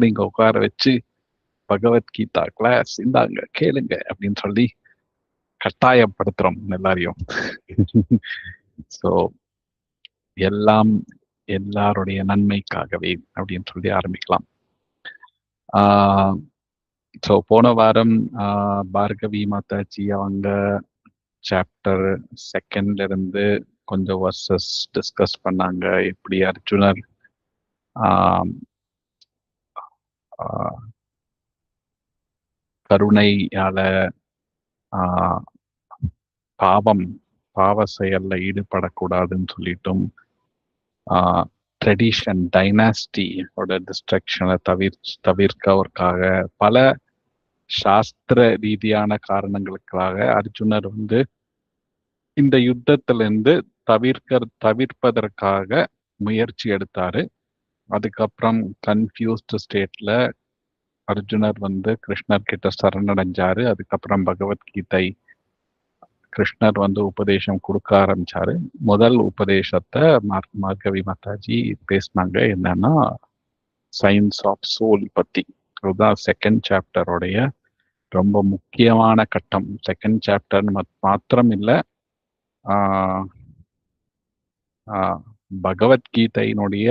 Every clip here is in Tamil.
நீங்க உட்கார வச்சு பகவத்கீதா கிளாஸ் இந்தாங்க கேளுங்க அப்படின்னு சொல்லி கட்டாயப்படுத்துறோம் எல்லாரையும். ஸோ எல்லாம் எல்லாருடைய நன்மைக்காகவே அப்படின்னு சொல்லி ஆரம்பிக்கலாம். ஸோ போன வாரம் பார்கவி மாதாஜி அவங்க சாப்டர் 2 இருந்து கொஞ்சம் வர்சஸ் டிஸ்கஸ் பண்ணாங்க. எப்படி அர்ஜுனர் கருணையால பாவ செயல்ல ஈடுபடக்கூடாதுன்னு சொல்லிட்டும், ட்ரெடிஷன் டைனாஸ்டியோட டிஸ்ட்ரக்ஷனை தவிர்க்கவதற்காக பல சாஸ்திர ரீதியான காரணங்களுக்காக அர்ஜுனர் வந்து இந்த யுத்தத்திலிருந்து தவிர்ப்பதற்காக முயற்சி எடுத்தாரு. அதுக்கப்புறம் கன்ஃபியூஸ்டு ஸ்டேட்ல அர்ஜுனர் வந்து கிருஷ்ணர் கிட்ட சரணடைஞ்சாரு. அதுக்கப்புறம் பகவத்கீதை கிருஷ்ணர் வந்து உபதேசம் கொடுக்க ஆரம்பிச்சாரு. முதல் உபதேசத்தை பார்கவி மாதாஜி பேசினாங்க. என்னன்னா சயின்ஸ் ஆஃப் சோல் பத்தி. அதுதான் செகண்ட் சாப்டருடைய ரொம்ப முக்கியமான கட்டம். செகண்ட் சாப்டர் மாத்திரம் இல்லை, பகவத்கீதையினுடைய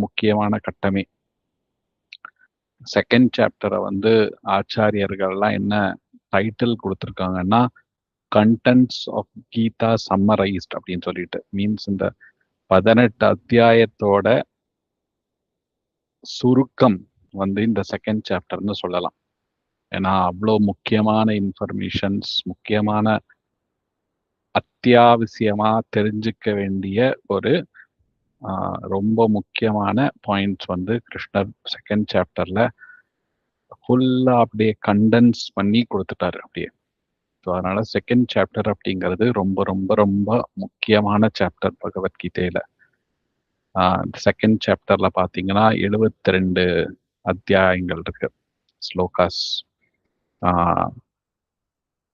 முக்கியமான கட்டமே. செகண்ட் சாப்டரை வந்து ஆச்சாரியர்கள்லாம் என்ன டைட்டில் கொடுத்துருக்காங்கன்னா, கண்டென்ட்ஸ் ஆஃப் கீதா சம்மரைஸ்ட் அப்படின்னு சொல்லிட்டு. மீன்ஸ் இந்த 18 அத்தியாயத்தோட சுருக்கம் வந்து இந்த செகண்ட் சாப்டர்னு சொல்லலாம். ஏன்னா அவ்வளோ முக்கியமான இன்ஃபர்மேஷன்ஸ், முக்கியமான அத்தியாவசியமா தெரிஞ்சுக்க வேண்டிய ஒரு ரொம்ப முக்கியமான பாயிண்ட்ஸ் வந்து கிருஷ்ணர் செகண்ட் சாப்டர்ல ஃபுல்லா அப்படியே கண்டென்ஸ் பண்ணி கொடுத்துட்டாரு அப்படியே. ஸோ அதனால செகண்ட் சாப்டர் அப்படிங்கிறது ரொம்ப ரொம்ப ரொம்ப முக்கியமான சாப்டர் பகவத்கீதையில. செகண்ட் சாப்டர்ல பார்த்தீங்கன்னா 72 அத்தியாயங்கள் இருக்கு, ஸ்லோகாஸ்.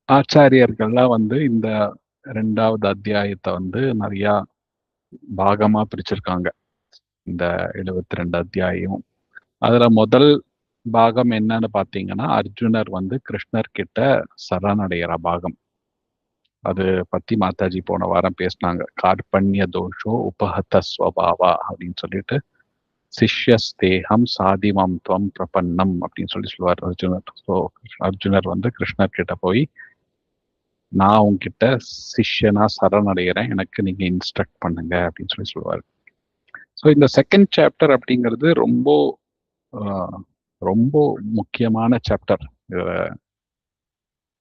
ஆச்சாரியர்கள்லாம் வந்து இந்த 2வது அத்தியாயத்தை வந்து நிறைய பாகமா பிரிச்சிருக்காங்க, இந்த 72 அத்தியாயம். அதுல முதல் பாகம் என்னன்னு பார்த்தீங்கன்னா, அர்ஜுனர் வந்து கிருஷ்ணர் கிட்ட சரணடைகிற பாகம். அது பத்தி மாதாஜி போன வாரம் பேசினாங்க. கார்பண்ய தோஷோ உபஹத ஸ்வபாவா அப்படின்னு சொல்லிட்டு, சிஷ்யஸ்தேகம் சாதிமம் துவம் பிரபன்னம் அப்படின்னு சொல்லுவார் அர்ஜுனர். ஸோ அர்ஜுனர் வந்து கிருஷ்ணர் கிட்ட போய், நான் உங்ககிட்ட சிஷ்யனா சரணடைகிறேன், எனக்கு நீங்க இன்ஸ்ட்ரக்ட் பண்ணுங்க அப்படின்னு சொல்லுவார். ஸோ இந்த செகண்ட் சாப்டர் அப்படிங்கிறது ரொம்ப ரொம்ப முக்கியமான சாப்டர்.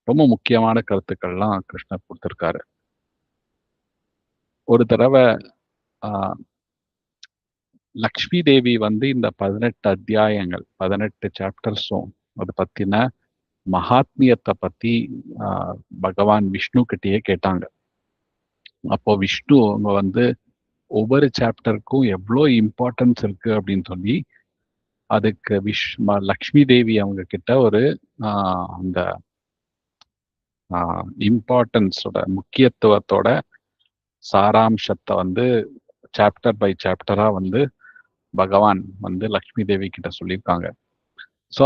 ரொம்ப முக்கியமான கருத்துக்கள்லாம் கிருஷ்ணர் கொடுத்திருக்காரு. ஒரு தடவை லக்ஷ்மி தேவி வந்து இந்த 18 அத்தியாயங்கள் 18 சாப்டர்ஸும் அது பத்தின மகாத்மியத்தை பத்தி பகவான் விஷ்ணு கிட்டேயே கேட்டாங்க. அப்போ விஷ்ணு அவங்க வந்து ஒவ்வொரு சாப்டருக்கும் எவ்வளோ இம்பார்ட்டன்ஸ் இருக்கு அப்படின்னு சொல்லி அதுக்கு லக்ஷ்மி தேவி அவங்க கிட்ட ஒரு அந்த இம்பார்ட்டன்ஸோட முக்கியத்துவத்தோட சாராம்சத்தை வந்து சாப்டர் பை சாப்டரா வந்து பகவான் வந்து லக்ஷ்மி தேவி கிட்ட சொல்லியிருக்காங்க. ஸோ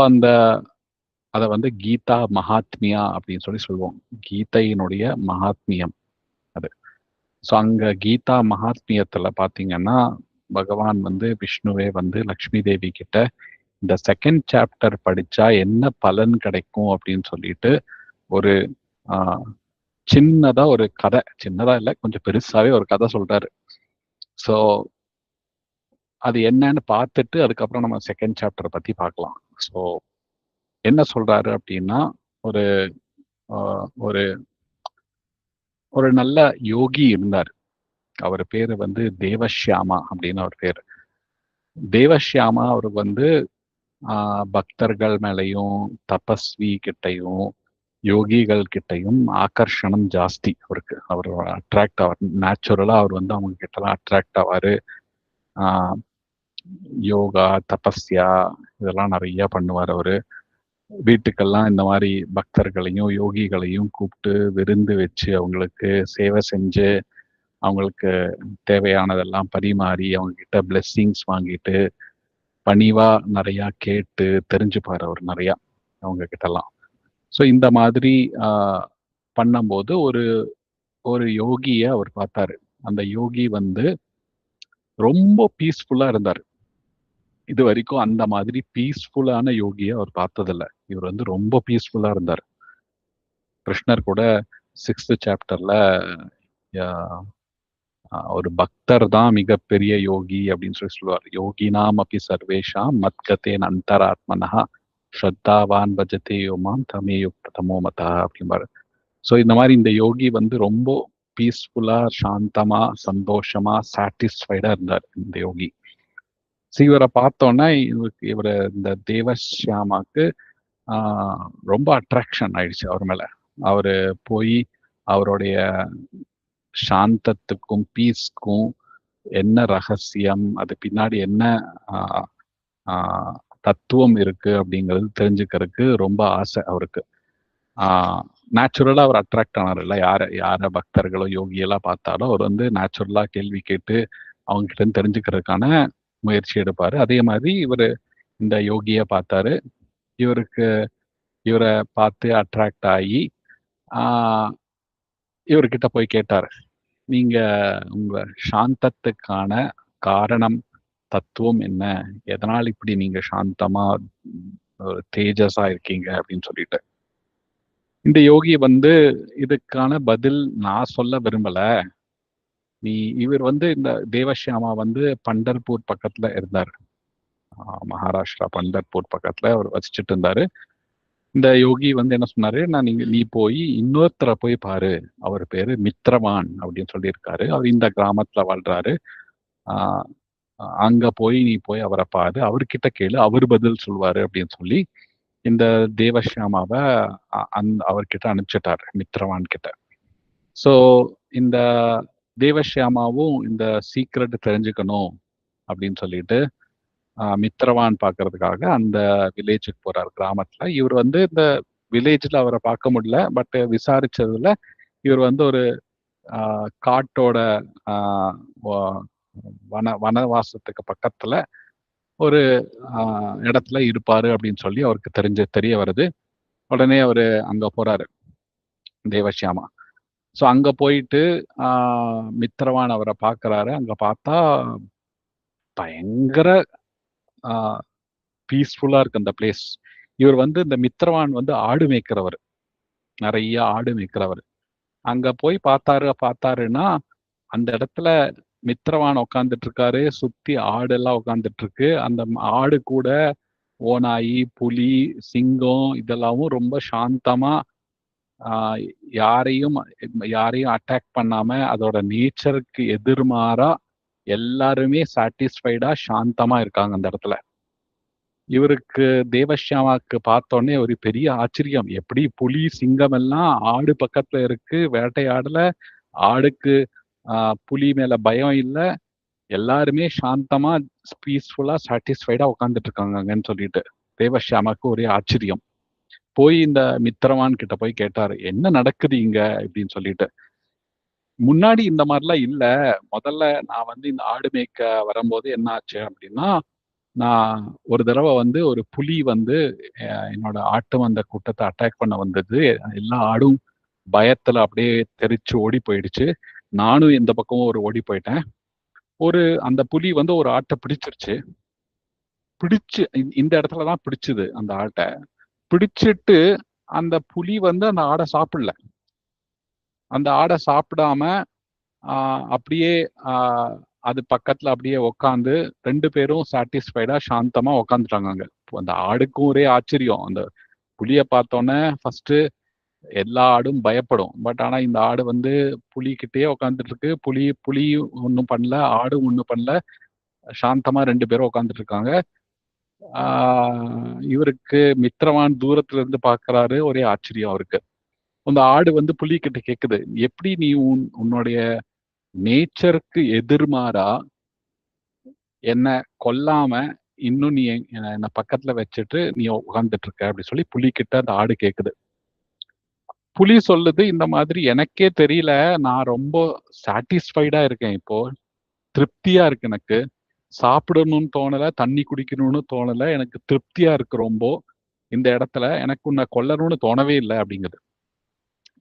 அதை வந்து கீதா மகாத்மியா அப்படின்னு சொல்லி சொல்லுவோம். கீதையினுடைய மகாத்மியம் அது. ஸோ அங்க கீதா மகாத்மியத்துல பாத்தீங்கன்னா பகவான் வந்து விஷ்ணுவே வந்து லக்ஷ்மி தேவி கிட்ட இந்த செகண்ட் சாப்டர் படிச்சா என்ன பலன் கிடைக்கும் அப்படின்னு சொல்லிட்டு ஒரு சின்னதா ஒரு கதை, சின்னதா இல்லை கொஞ்சம் பெருசாவே ஒரு கதை சொல்றாரு. ஸோ அது என்னன்னு பார்த்துட்டு அதுக்கப்புறம் நம்ம செகண்ட் சாப்டரை பத்தி பார்க்கலாம். ஸோ என்ன சொல்றாரு அப்படின்னா, ஒரு ஒரு ஒரு நல்ல யோகி இருந்தார். அவர் பேரு வந்து தேவஷ்யாமா அப்படின்னு அவர் பேரு. தேவஷ்யாமா அவருக்கு வந்து பக்தர்கள் மேலையும் தபஸ்வி கிட்டையும் யோகிகள் கிட்டையும் ஆகர்ஷணம் ஜாஸ்தி அவருக்கு. அவர் அட்ராக்ட் ஆவார், நேச்சுரலா அவர் வந்து அவங்க கிட்டலாம் அட்ராக்ட் ஆவாரு. யோகா தபஸ்யா இதெல்லாம் நிறைய பண்ணுவார் அவரு. வீட்டுக்கெல்லாம் இந்த மாதிரி பக்தர்களையும் யோகிகளையும் கூப்பிட்டு விருந்து வச்சு அவங்களுக்கு சேவை செஞ்சு அவங்களுக்கு தேவையானதெல்லாம் பரிமாறி அவங்க கிட்ட பிளெஸ்ஸிங்ஸ் வாங்கிட்டு பணிவா நிறைய கேட்டு தெரிஞ்சுப்பாரு அவர் நிறையா அவங்க கிட்டலாம். ஸோ இந்த மாதிரி பண்ணும்போது ஒரு ஒரு யோகிய அவர் பார்த்தாரு. அந்த யோகி வந்து ரொம்ப பீஸ்ஃபுல்லா இருந்தாரு. இதுவரைக்கும் அந்த மாதிரி பீஸ்ஃபுல்லான யோகிய அவர் பார்த்ததில்ல. இவர் வந்து ரொம்ப பீஸ்ஃபுல்லா இருந்தாரு. கிருஷ்ணர் கூட 6th சாப்டர்ல ஒரு பக்தர் தான் மிகப்பெரிய யோகி அப்படின்னு சொல்லுவார். யோகினாம் அப்பி சர்வேஷாம் மத்கதேன் அந்தராத்மனஹா ஸ்ரத்தாவான் பஜதே யோமாம் தமேயுக்த தமோமதா அப்படிம்பாரு. ஸோ இந்த மாதிரி இந்த யோகி வந்து ரொம்ப பீஸ்ஃபுல்லா, சாந்தமா, சந்தோஷமா, சாட்டிஸ்ஃபைடா இருந்தார் இந்த யோகி. ஸோ இவரை பார்த்தோன்னா இவர் இந்த தேவஷ்யாமாக்கு ரொம்ப அட்ராக்ஷன் ஆயிடுச்சு அவர் மேல. அவரு போய் அவருடைய சாந்தத்துக்கும் பீஸ்க்கும் என்ன ரகசியம், அது பின்னாடி என்ன தத்துவம் இருக்கு அப்படிங்கிறது தெரிஞ்சுக்கிறதுக்கு ரொம்ப ஆசை அவருக்கு. நேச்சுரலா அவர் அட்ராக்ட் ஆனார் இல்லை, யார பக்தர்களோ யோகியெல்லாம் பார்த்தாலும் அவர் வந்து நேச்சுரலா கேள்வி கேட்டு அவங்க கிட்ட இருந்து தெரிஞ்சுக்கிறதுக்கான முயற்சி எடுப்பாரு. அதே மாதிரி இவர் இந்த யோகிய பார்த்தாரு. இவரை பார்த்து அட்ராக்ட் ஆகி இவர்கிட்ட போய் கேட்டார், நீங்க உங்க சாந்தத்துக்கான காரணம், தத்துவம் என்ன, எதனால் இப்படி நீங்க சாந்தமா தேஜஸா இருக்கீங்க அப்படின்னு சொல்லிட்டு. இந்த யோகி வந்து இதுக்கான பதில் நான் சொல்ல விரும்பல. இவர் வந்து இந்த தேவஷ்யாமா வந்து பண்டர்பூர் பக்கத்துல இருந்தார். மகாராஷ்டிரா பண்டர்பூர் பக்கத்துல அவர் வசிச்சுட்டு இருந்தாரு. இந்த யோகி வந்து என்ன சொன்னாரு, நீ போய் இன்னொருத்தரை போய் பாரு, அவர் பேரு மித்ரவான் அப்படின்னு சொல்லியிருக்காரு. அவர் இந்த கிராமத்துல வாழ்றாரு. அங்க போய் நீ போய் அவரை பாரு, அவர்கிட்ட கேளு, அவர் பதில் சொல்லுவாரு அப்படின்னு சொல்லி இந்த தேவஷ்யாமாவை அவர்கிட்ட அனுப்பிச்சிட்டாரு, மித்ரவான் கிட்ட. ஸோ இந்த தேவஷ்யாமாவும் இந்த சீக்ரெட் தெரிஞ்சுக்கணும் அப்படின்னு சொல்லிட்டு மித்ரவான் பார்க்கறதுக்காக அந்த வில்லேஜுக்கு போறாரு கிராமத்துல. இவர் வந்து இந்த வில்லேஜ்ல அவரை பார்க்க முடியல. பட் விசாரிச்சதுல இவர் வந்து ஒரு காட்டோட வனவாசத்துக்கு பக்கத்துல ஒரு இடத்துல இருப்பாரு அப்படின்னு சொல்லி அவருக்கு தெரிய வருது. உடனே அவரு அங்க போறாரு, தேவஷ்யாமா. ஸோ அங்க போயிட்டு மித்ரவான் அவரை பார்க்கறாரு. அங்க பார்த்தா பயங்கர பீஸ்ஃபுல்லா இருக்கு அந்த பிளேஸ். இவர் வந்து இந்த மித்ரவான் வந்து ஆடு மேய்க்கிறவர், நிறைய ஆடு மேய்க்கிறவர். அங்க போய் பார்த்தாருன்னா அந்த இடத்துல மித்ரவான் உட்காந்துட்டு இருக்காரு, சுத்தி ஆடு எல்லாம் உட்காந்துட்டு இருக்கு. அந்த ஆடு கூட ஓநாயி, புலி, சிங்கம் இதெல்லாமும் ரொம்ப சாந்தமா யாரையும் அட்டாக் பண்ணாம அதோட நேச்சருக்கு எதிர்மாறா எல்லாருமே சாட்டிஸ்ஃபைடா சாந்தமா இருக்காங்க அந்த இடத்துல. இவருக்கு தேவஷ்யாமாக்கு பார்த்தோன்னே ஒரு பெரிய ஆச்சரியம். எப்படி புலி, சிங்கம் எல்லாம் ஆடு பக்கத்துல இருக்கு, வேட்டையாடல, ஆடுக்கு புலி மேல பயம் இல்ல, எல்லாருமே சாந்தமா பீஸ்ஃபுல்லா சாட்டிஸ்ஃபைடா உட்காந்துட்டு இருக்காங்கன்னு சொல்லிட்டு தேவஷ்யாமாக்கு ஒரே ஆச்சரியம். போய் இந்த மித்ரவான் கிட்ட போய் கேட்டாரு, என்ன நடக்குது இங்க அப்படின்னு சொல்லிட்டு. முன்னாடி இந்த மாதிரிலாம் இல்ல. முதல்ல நான் வந்து இந்த ஆடு மேய்க்க வரும்போது என்ன ஆச்சு அப்படின்னா, நான் ஒரு தடவை வந்து ஒரு புலி வந்து என்னோட ஆட்டு மந்த கூட்டத்தை அட்டாக் பண்ண வந்தது. எல்லா ஆடும் பயத்துல அப்படியே தெரிச்சு ஓடி போயிடுச்சு. நானும் இந்த பக்கமும் ஓடி போயிட்டேன். அந்த புலி வந்து ஒரு ஆட்டை பிடிச்சிருச்சு. பிடிச்சு இந்த இடத்துலதான் பிடிச்சுது அந்த ஆட்டை. பிடிச்சிட்டு அந்த புலி வந்து அந்த ஆடை சாப்பிடல. அந்த ஆடை சாப்பிடாம அப்படியே அது பக்கத்துல அப்படியே உக்காந்து 2 பேரும் சாட்டிஸ்ஃபைடா சாந்தமா உக்காந்துட்டாங்க அங்க. அந்த ஆடுக்கும் ஒரே ஆச்சரியம். அந்த புலிய பார்த்தோன்னே ஃபர்ஸ்ட் எல்லா ஆடும் பயப்படும். பட் ஆனா இந்த ஆடு வந்து புலிகிட்டயே உட்காந்துட்டு இருக்கு. புலி ஒன்றும் பண்ணல, ஆடும் ஒன்றும் பண்ணல. சாந்தமா 2 பேரும் உட்காந்துட்டு இருக்காங்க. இவருக்கு மித்ரவான் தூரத்துல இருந்து பாக்குறாரு, ஒரே ஆச்சரியம் அவருக்கு. அந்த ஆடு வந்து புலி கிட்ட கேக்குது, எப்படி நீ உன்னுடைய நேச்சருக்கு எதிர்மாறா என்ன கொல்லாம இன்னும் நீ என்ன பக்கத்துல வச்சுட்டு நீ உட்கார்ந்துட்டு இருக்க அப்படி சொல்லி புலி கிட்ட அந்த ஆடு கேக்குது. புலி சொல்லுது, இந்த மாதிரி எனக்கே தெரியல, நான் ரொம்ப சாட்டிஸ்ஃபைடா இருக்கேன், இப்போ திருப்தியா இருக்கு எனக்கு. சாப்பிடணும்னு தோணல, தண்ணி குடிக்கணும்னு தோணல, எனக்கு திருப்தியா இருக்கு ரொம்ப. இந்த இடத்துல எனக்கு உன்னை கொல்லணும்னு தோணவே இல்லை அப்படிங்குது.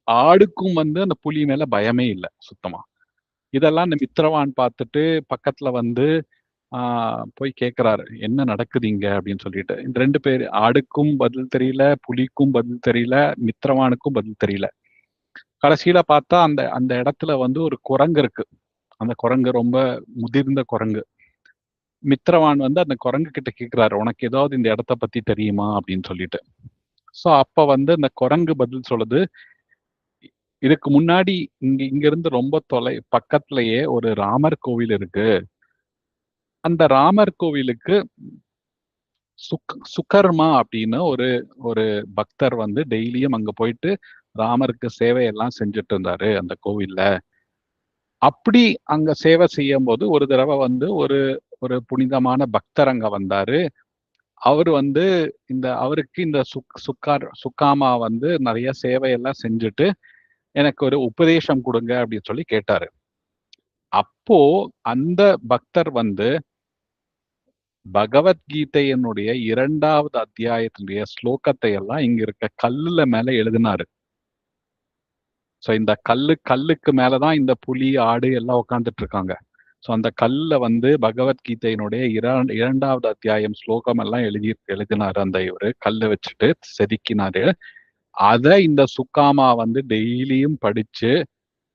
ஆடுக்கும் வந்து அந்த புலி மேல பயமே இல்லை சுத்தமா. இதெல்லாம் இந்த மித்திரவான் பார்த்துட்டு பக்கத்துல வந்து போய் கேட்கிறாரு, என்ன நடக்குது இங்க அப்படின்னு சொல்லிட்டு. இந்த 2 பேர், ஆடுக்கும் பதில் தெரியல, புலிக்கும் பதில் தெரியல, மித்திரவானுக்கும் பதில் தெரியல. கடைசியில பார்த்தா அந்த அந்த இடத்துல வந்து ஒரு குரங்கு இருக்கு. அந்த குரங்கு ரொம்ப முதிர்ந்த குரங்கு. மித்திரவான் வந்து அந்த குரங்கு கிட்ட கேட்கிறாரு, உனக்கு ஏதாவது இந்த இடத்த பத்தி தெரியுமா அப்படின்னு சொல்லிட்டு. சோ அப்ப வந்து அந்த குரங்கு பதில் சொல்லுது, இதுக்கு முன்னாடி இங்க இருந்து ரொம்ப பக்கத்திலேயே ஒரு ராமர் கோவில் இருக்கு. அந்த ராமர் கோவிலுக்கு சுகர்மா அப்படின்னு ஒரு ஒரு பக்தர் வந்து டெய்லியும் அங்க போயிட்டு ராமருக்கு சேவையெல்லாம் செஞ்சுட்டு இருந்தாரு அந்த கோவில்ல. அப்படி அங்க சேவை செய்யும் போது ஒரு தடவை வந்து ஒரு ஒரு புனிதமான பக்தர் அங்க வந்தாரு. அவரு வந்து அவருக்கு இந்த சுக்காமா வந்து நிறைய சேவையெல்லாம் செஞ்சுட்டு எனக்கு ஒரு உபதேசம் கொடுங்க அப்படின்னு சொல்லி கேட்டாரு. அப்போ அந்த பக்தர் வந்து பகவத்கீதையினுடைய 2வது அத்தியாயத்தினுடைய ஸ்லோகத்தை எல்லாம் இங்க இருக்க கல்லுல மேல எழுதினாரு. சோ இந்த கல்லுக்கு மேலதான் இந்த புலி, ஆடு எல்லாம் உட்கார்ந்துட்டு இருக்காங்க. சோ அந்த கல்ல வந்து பகவத்கீதையினுடைய 2வது அத்தியாயம் ஸ்லோகம் எல்லாம் எழுதினாரு. அந்த இவரு கல்லை வச்சுட்டு செதுக்கினாரு. அத இந்த சுக்காமா வந்து டெய்லியும் படிச்சு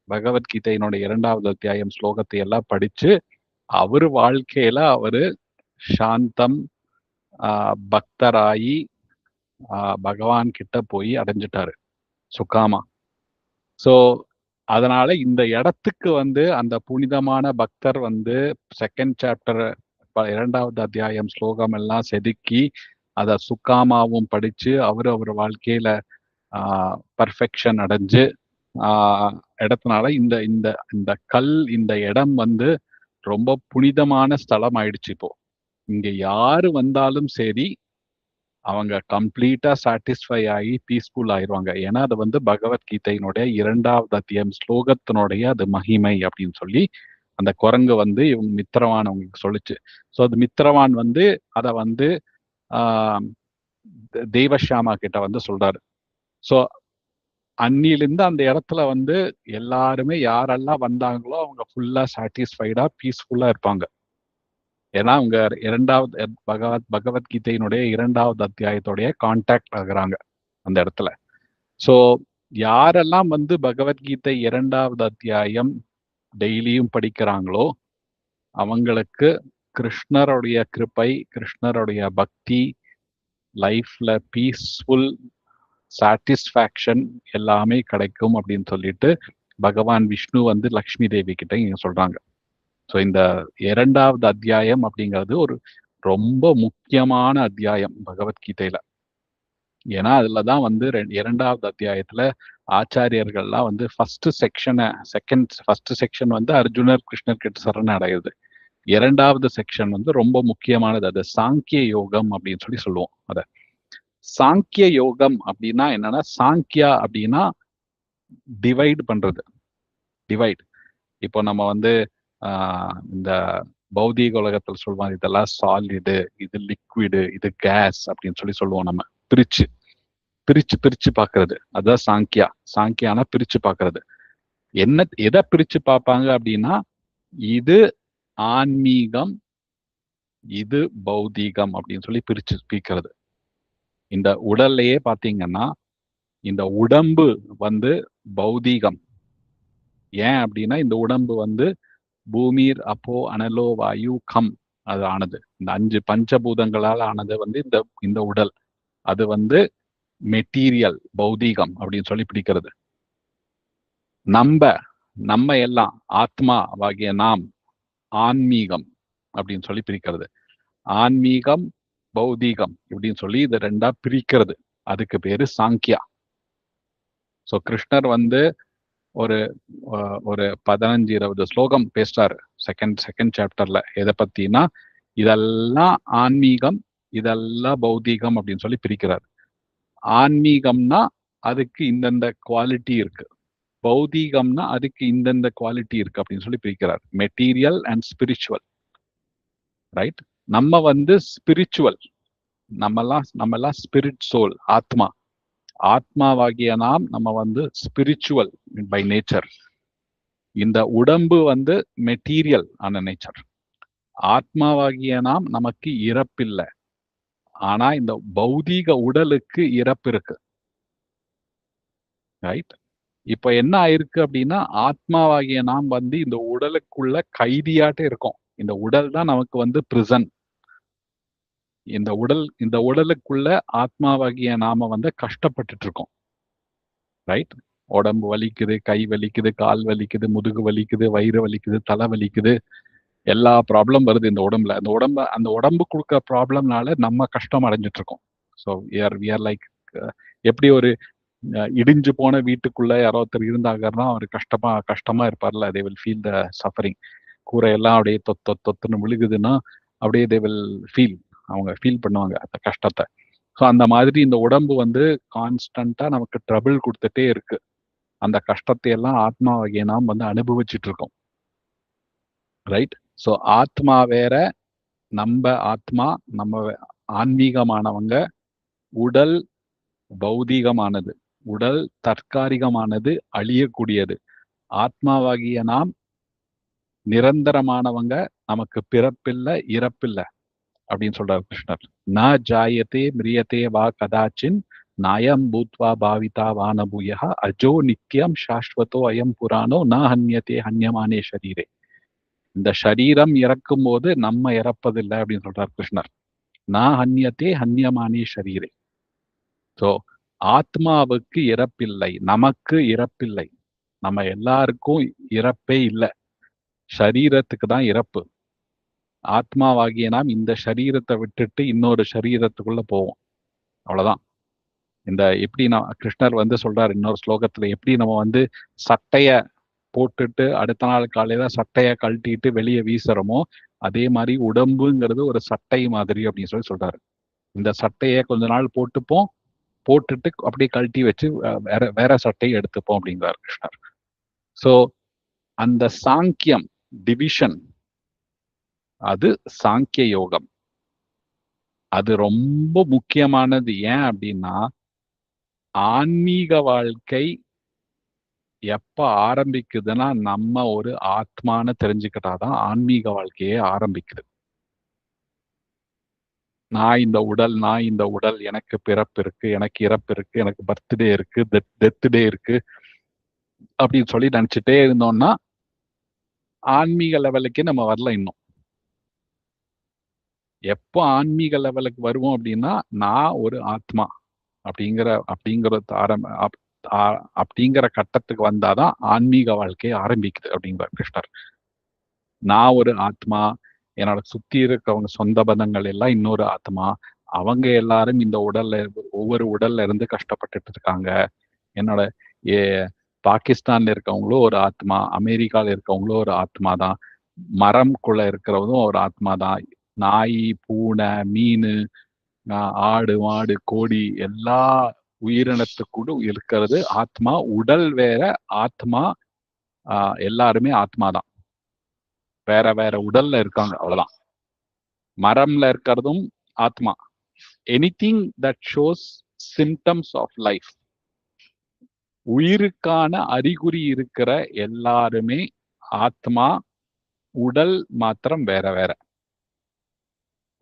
பகவத்கீதையினுடைய 2வது அத்தியாயம் ஸ்லோகத்தை எல்லாம் படிச்சு அவரு வாழ்க்கையில அவரு சாந்தம் பக்தராயி பகவான் கிட்ட போய் அடைஞ்சிட்டாரு சுக்காமா. சோ அதனால இந்த இடத்துக்கு வந்து அந்த புனிதமான பக்தர் வந்து 2nd சாப்டர் 2வது அத்தியாயம் ஸ்லோகம் எல்லாம் செதுக்கி அத சுக்காமாவும் படிச்சு அவர் வாழ்க்கையில பர்ஃபெக்ஷன் அடைஞ்சு இடத்தினால இந்த இந்த இந்த இந்த இடம் வந்து ரொம்ப புனிதமான ஸ்தலம் ஆயிடுச்சு. இப்போ இங்க யாரு வந்தாலும் சரி அவங்க கம்ப்ளீட்டா சாட்டிஸ்ஃபை ஆகி பீஸ்ஃபுல் ஆயிருவாங்க. ஏன்னா அது வந்து பகவத்கீதையினுடைய 2வது அத்தியாயம் ஸ்லோகத்தினுடைய அது மகிமை அப்படின்னு சொல்லி அந்த குரங்கு வந்து இவங்க மித்திரவான் அவங்களுக்கு சொல்லுச்சு. ஸோ அது மித்திரவான் வந்து அதை வந்து ஆஹ் தெய்வஷாமா கிட்ட வந்து சொல்றாரு. ஸோ அன்னிலிருந்து அந்த இடத்துல வந்து எல்லாருமே யாரெல்லாம் வந்தாங்களோ அவங்க ஃபுல்லா சாட்டிஸ்ஃபைடா பீஸ்ஃபுல்லா இருப்பாங்க. ஏன்னா அவங்க 2வது பகவத்கீதையினுடைய 2வது அத்தியாயத்தோடைய கான்டாக்ட் ஆகுறாங்க அந்த இடத்துல. சோ யாரெல்லாம் வந்து பகவத்கீதை 2வது அத்தியாயம் டெய்லியும் படிக்கிறாங்களோ அவங்களுக்கு கிருஷ்ணருடைய கிருபை, கிருஷ்ணருடைய பக்தி, லைஃப்ல பீஸ்ஃபுல் சாட்டிஸ்ஃபேக்ஷன் எல்லாமே கிடைக்கும் அப்படின்னு சொல்லிட்டு பகவான் விஷ்ணு வந்து லக்ஷ்மி தேவி கிட்ட இங்க சொல்றாங்க. ஸோ இந்த 2வது அத்தியாயம் அப்படிங்கிறது ஒரு ரொம்ப முக்கியமான அத்தியாயம் பகவத்கீதையில. ஏன்னா அதுலதான் வந்து 2வது அத்தியாயத்துல ஆச்சாரியர்கள்லாம் வந்து ஃபர்ஸ்ட் செக்ஷன் வந்து அர்ஜுனர் கிருஷ்ணர் கிட்ட சரண அடையுது. 2வது செக்ஷன் வந்து ரொம்ப முக்கியமானது. அது சாங்கிய யோகம் அப்படின்னு சொல்லி சொல்லுவோம். அத சாங்கிய யோகம் அப்படின்னா என்னன்னா, சாங்கியா அப்படின்னா டிவைட் பண்றது. இப்போ நம்ம வந்து இந்த பௌதீக உலகத்துல சொல்லுவாங்க, இதெல்லாம் சாலிடு, இது லிக்விடு, இது கேஸ் அப்படின்னு சொல்லி சொல்லுவோம். நம்ம பிரிச்சு பிரிச்சு பிரிச்சு பாக்குறது அதுதான் சாங்கியா. சாங்கியானா பிரிச்சு பாக்குறது. எதை பிரிச்சு பார்ப்பாங்க அப்படின்னா, இது ஆன்மீகம், இது பௌதீகம் அப்படின்னு சொல்லி பிரிச்சு பிரிக்கிறது. இந்த உடல்லையே பாத்தீங்கன்னா இந்த உடம்பு வந்து பௌதீகம். ஏன் அப்படின்னா இந்த உடம்பு வந்து பூமீர் அப்போ அனலோ வாயு கம் அது ஆனது. இந்த 5 பஞ்சபூதங்களால் ஆனது வந்து இந்த உடல். அது வந்து மெட்டீரியல், பௌதீகம் அப்படின்னு சொல்லி பிடிக்கிறது. நம்ம எல்லாம் ஆத்மா ஆகிய நாம் ஆன்மீகம் அப்படின்னு சொல்லி பிரிக்கிறது. ஆன்மீகம், பௌதீகம் இப்படின்னு சொல்லி இதை 2ஆ பிரிக்கிறது. அதுக்கு பேரு சாங்கியா. சோ கிருஷ்ணர் வந்து ஒரு ஒரு 15-20 ஸ்லோகம் பேசுறாரு செகண்ட் சாப்டர்ல. எதை பத்தினா இதெல்லாம் ஆன்மீகம், இதெல்லாம் பௌதீகம் அப்படின்னு சொல்லி பிரிக்கிறார். ஆன்மீகம்னா அதுக்கு இந்தந்த குவாலிட்டி இருக்கு, பௌதீகம்னா அதுக்கு இந்தந்த குவாலிட்டி இருக்கு அப்படின்னு சொல்லி பிரிக்கிறார். Material and spiritual. ரைட்? நம்ம வந்து ஸ்பிரிச்சுவல், நம்மெல்லாம் ஸ்பிரிட் சோல், ஆத்மா. ஆத்மாவாகிய நாம் நம்ம வந்து ஸ்பிரிச்சுவல் பை நேச்சர். இந்த உடம்பு வந்து மெட்டீரியல் ஆன நேச்சர். ஆத்மாவாகிய நாம் நமக்கு இறப்பில்லை. ஆனா இந்த பௌதீக உடலுக்கு இறப்பு இருக்கு. ரைட்? இப்ப என்ன ஆயிருக்கு அப்படின்னா, ஆத்மாவாகிய நாம் வந்து இந்த உடலுக்குள்ள கைதியாட்டே இருக்கோம். இந்த உடல் தான் நமக்கு வந்து பிரிசன். இந்த உடலுக்குள்ள ஆத்மாவாகிய நாம வந்து கஷ்டப்பட்டுட்டு இருக்கோம். ரைட்? உடம்பு வலிக்குது, கை வலிக்குது, கால் வலிக்குது, முதுகு வலிக்குது, வயிறு வலிக்குது, தலை வலிக்குது. எல்லா ப்ராப்ளம் வருது இந்த உடம்புல. அந்த உடம்பு கொடுக்குற ப்ராப்ளம்னால நம்ம கஷ்டம் அடைஞ்சிட்டு இருக்கோம். ஸோ வி ஆர் லைக், எப்படி ஒரு இடிஞ்சு போன வீட்டுக்குள்ள யாரோ ஒருத்தர் இருந்தாங்கன்னா அவர் கஷ்டமா இருப்பார்ல, they will feel the suffering. கூரை எல்லாம் அப்படியே தொத்துன்னு விழுகுதுன்னா அப்படியே தே வில் ஃபீல், அவங்க ஃபீல் பண்ணுவாங்க அந்த கஷ்டத்தை. ஸோ அந்த மாதிரி இந்த உடம்பு வந்து கான்ஸ்டன்டா நமக்கு ட்ரபிள் கொடுத்துட்டே இருக்கு. அந்த கஷ்டத்தை எல்லாம் ஆத்மாவாகிய நாம் வந்து அனுபவிச்சுட்டு இருக்கோம். ரைட்? ஸோ ஆத்மா வேற, நம்ம ஆத்மா, நம்ம ஆன்மீகமானவங்க. உடல் பௌதீகமானது, உடல் தற்காலிகமானது, அழியக்கூடியது. ஆத்மாவாகிய நாம் நிரந்தரமானவங்க, நமக்கு பிறப்பில்லை, இறப்பில்லை அப்படின்னு சொல்றாரு கிருஷ்ணர். ந ஜாயத்தே மிரியத்தே வா கதாச்சின் நாயம் பூத்வா பாவிதா வானபூயா அஜோ நித்யம் சாஸ்வதோ அயம் புராணோ ந ஹன்யத்தே ஹன்யமானே ஷரீரே. இந்த ஷரீரம் இறக்கும் போது நம்ம இறப்பதில்லை அப்படின்னு சொல்றார் கிருஷ்ணர். ந ஹன்யத்தே ஹன்யமானே ஷரீரே. ஸோ ஆத்மாவுக்கு இறப்பில்லை, நமக்கு இறப்பில்லை. நம்ம எல்லாருக்கும் இறப்பே இல்லை. ஷரீரத்துக்கு தான் இறப்பு. ஆத்மாவாகிய நாம் இந்த ஷரீரத்தை விட்டுட்டு இன்னொரு ஷரீரத்துக்குள்ள போவோம். அவ்வளவுதான். இந்த எப்படி கிருஷ்ணர் வந்து சொல்றாரு இன்னொரு ஸ்லோகத்துல, எப்படி நம்ம வந்து சட்டைய போட்டுட்டு அடுத்த நாள் காலையில சட்டைய கழட்டிட்டு வெளியே வீசுறோமோ, அதே மாதிரி உடம்புங்கிறது ஒரு சட்டை மாதிரி அப்படின்னு சொல்றாரு. இந்த சட்டையை கொஞ்ச நாள் போட்டுப்போம், போட்டுட்டு அப்படியே கழட்டி வச்சு வேற வேற சட்டையை எடுத்துப்போம் அப்படிங்கிறார் கிருஷ்ணர். சோ அந்த சாங்கியம் டிவிஷன், அது சாங்கிய யோகம். அது ரொம்ப முக்கியமானது. ஏன் அப்படின்னா, ஆன்மீக வாழ்க்கை எப்ப ஆரம்பிக்குதுன்னா, நம்ம ஒரு ஆத்மான்னு தெரிஞ்சுக்கிட்டாதான் ஆன்மீக வாழ்க்கையே ஆரம்பிக்குது. நான் இந்த உடல், எனக்கு பிறப்பு இருக்கு, எனக்கு இறப்பு இருக்கு, எனக்கு பர்த்டே இருக்கு, டெத் டே இருக்கு அப்படின்னு சொல்லி நினைச்சிட்டே இருந்தோம்னா ஆன்மீக லெவலுக்கு நம்ம வரல இன்னும். எப்போ ஆன்மீக லெவலுக்கு வருவோம் அப்படின்னா, நான் ஒரு ஆத்மா அப்படிங்கிற கட்டத்துக்கு வந்தாதான் ஆன்மீக வாழ்க்கையை ஆரம்பிக்குது அப்படிங்கிறார் கிருஷ்ணர். நான் ஒரு ஆத்மா, என்னோட சுத்தி இருக்கவங்க சொந்த பந்தங்கள் எல்லாம் இன்னொரு ஆத்மா. அவங்க எல்லாரும் இந்த ஒவ்வொரு உடல்ல இருந்து கஷ்டப்பட்டுட்டு இருக்காங்க. என்னோட பாகிஸ்தான்ல இருக்கவங்களும் ஒரு ஆத்மா, அமெரிக்கால இருக்கவங்களும் ஒரு ஆத்மா தான், மரம்குள்ள இருக்கிறவதும் ஒரு ஆத்மா தான். நாய், பூனை, மீன், ஆடு, மாடு, கோழி எல்லா உயிரினத்துக்கூட இருக்கிறது ஆத்மா. உடல் வேற, ஆத்மா எல்லாருமே ஆத்மா தான். வேற வேற உடல்ல இருக்காங்க, அவ்வளவுதான். மரம்ல இருக்கிறதும் ஆத்மா. Anything that shows symptoms of life, உயிருக்கான அறிகுறி இருக்கிற எல்லாருமே ஆத்மா. உடல் மாத்திரம் வேற வேற.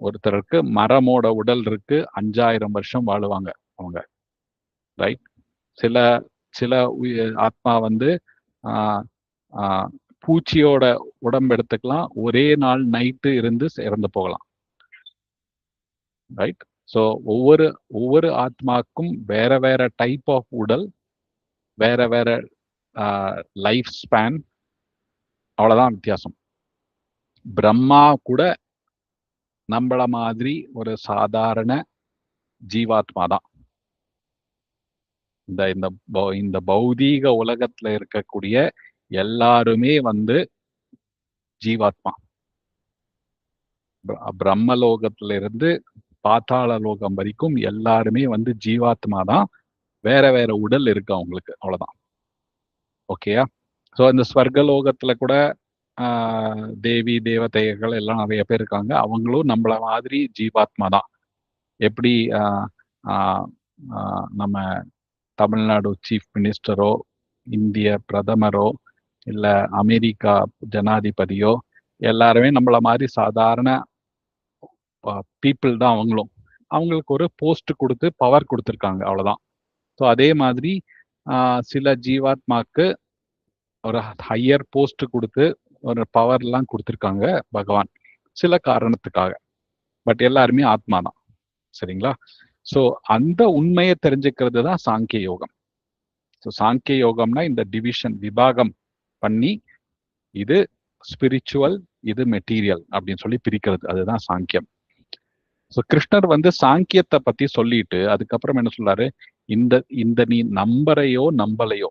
ஒருத்தருக்கு மரமோட உடல் இருக்கு, 5000 வருஷம் வாழுவாங்க அவங்க. ரைட்? சில சில ஆத்மா வந்து ஆஹ் ஆஹ் பூச்சியோட உடம்பு எடுத்துக்கலாம், ஒரே நாள் நைட்டு இருந்து இறந்து போகலாம். ரைட்? ஸோ ஒவ்வொரு ஆத்மாக்கும் வேற வேற டைப் ஆஃப் உடல், வேற வேற லைஃப் ஸ்பேன், அவ்வளவுதான் வித்தியாசம். பிரம்மா கூட நம்மள மாதிரி ஒரு சாதாரண ஜீவாத்மா தான். இந்த பௌதீக உலகத்துல இருக்கக்கூடிய எல்லாருமே வந்து ஜீவாத்மா. பிரம்மலோகத்துல இருந்து பாத்தாள லோகம் வரைக்கும் எல்லாருமே வந்து ஜீவாத்மா தான். வேற வேற உடல் இருக்கு அவங்களுக்கு, அவ்வளவுதான். ஓகேயா? ஸோ இந்த ஸ்வர்கலோகத்துல கூட தேவி தேவதைகள் எல்லாம் நிறைய பேர் இருக்காங்க. அவங்களும் நம்மள மாதிரி ஜீவாத்மா தான். எப்படி நம்ம தமிழ்நாடு சீஃப் மினிஸ்டரோ, இந்திய பிரதமரோ, இல்ல அமெரிக்கா ஜனாதிபதியோ எல்லாருமே நம்மள மாதிரி சாதாரண பீப்புள் தான் அவங்களும். அவங்களுக்கு ஒரு போஸ்ட் கொடுத்து பவர் கொடுத்துருக்காங்க, அவ்வளவுதான். ஸோ அதே மாதிரி சில ஜீவாத்மாக்கு ஒரு ஹையர் போஸ்ட் கொடுத்து ஒரு பவர் எல்லாம் கொடுத்துருக்காங்க பகவான், சில காரணத்துக்காக. பட் எல்லாருமே ஆத்மா தான். சரிங்களா? ஸோ அந்த உண்மையை தெரிஞ்சுக்கிறது தான் சாங்கிய யோகம். ஸோ சாங்கிய யோகம்னா இந்த டிவிஷன், விபாகம் பண்ணி இது ஸ்பிரிச்சுவல், இது மெட்டீரியல் அப்படின்னு சொல்லி பிரிக்கிறது. அதுதான் சாங்கியம். ஸோ கிருஷ்ணர் வந்து சாங்கியத்தை பத்தி சொல்லிட்டு அதுக்கப்புறம் என்ன சொல்றாரு, இந்த இந்த நீ நம்பரையோ நம்பலையோ,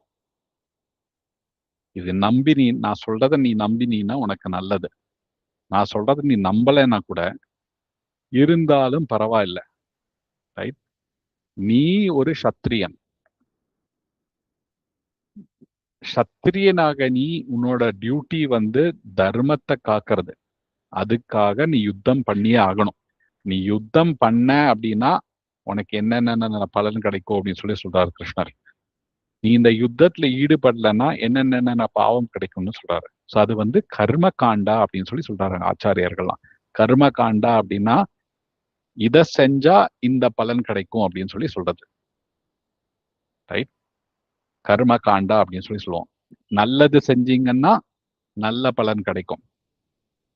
இது நம்பி நீ, நான் சொல்றத நீ நம்பினீன்னா உனக்கு நல்லது. நான் சொல்றத நீ நம்பலைன்னா கூட இருந்தாலும் பரவாயில்ல. ரைட்? நீ ஒரு சத்திரியன். சத்திரியனாக நீ, உன்னோட டியூட்டி வந்து தர்மத்தை காக்கிறது. அதுக்காக நீ யுத்தம் பண்ணியே ஆகணும். நீ யுத்தம் பண்ண அப்படின்னா உனக்கு என்னென்ன பலன் கிடைக்கும் அப்படின்னு சொல்லி சொல்றாரு கிருஷ்ணர். நீ இந்த யுத்தத்துல ஈடுபடலைன்னா என்னென்ன பாவம் கிடைக்கும்னு சொல்றாரு. ஸோ அது வந்து கர்ம காண்டா அப்படின்னு சொல்லி சொல்றாரு ஆச்சாரியர்கள்லாம். கர்ம காண்டா அப்படின்னா இதை செஞ்சா இந்த பலன் கிடைக்கும் அப்படின்னு சொல்லி சொல்றது. ரைட்? கர்ம காண்டா அப்படின்னு சொல்லி சொல்லுவோம். நல்லது செஞ்சீங்கன்னா நல்ல பலன் கிடைக்கும்.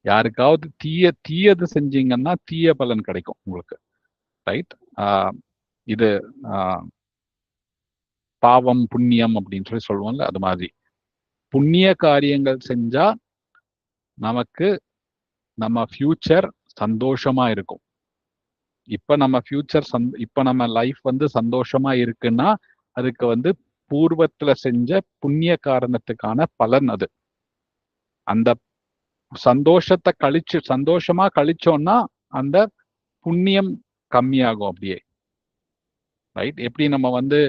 யாருக்காவது தீயது செஞ்சீங்கன்னா தீய பலன் கிடைக்கும் உங்களுக்கு. ரைட்? இது பாவம் புண்ணியம் அப்படின்னு சொல்லி சொல்லுவோம்ல, அது மாதிரி புண்ணிய காரியங்கள் செஞ்சா நமக்கு நம்ம ஃபியூச்சர் சந்தோஷமா இருக்கும். இப்ப நம்ம ஃபியூச்சர் இப்ப நம்ம லைஃப் வந்து சந்தோஷமா இருக்குன்னா அதுக்கு வந்து பூர்வத்துல செஞ்ச புண்ணிய காரணத்துக்கான பலன் அது. அந்த சந்தோஷத்தை சந்தோஷமா கழிச்சோம்னா அந்த புண்ணியம் கம்மியாகும் அப்படியே. ரைட்? எப்படி நம்ம வந்து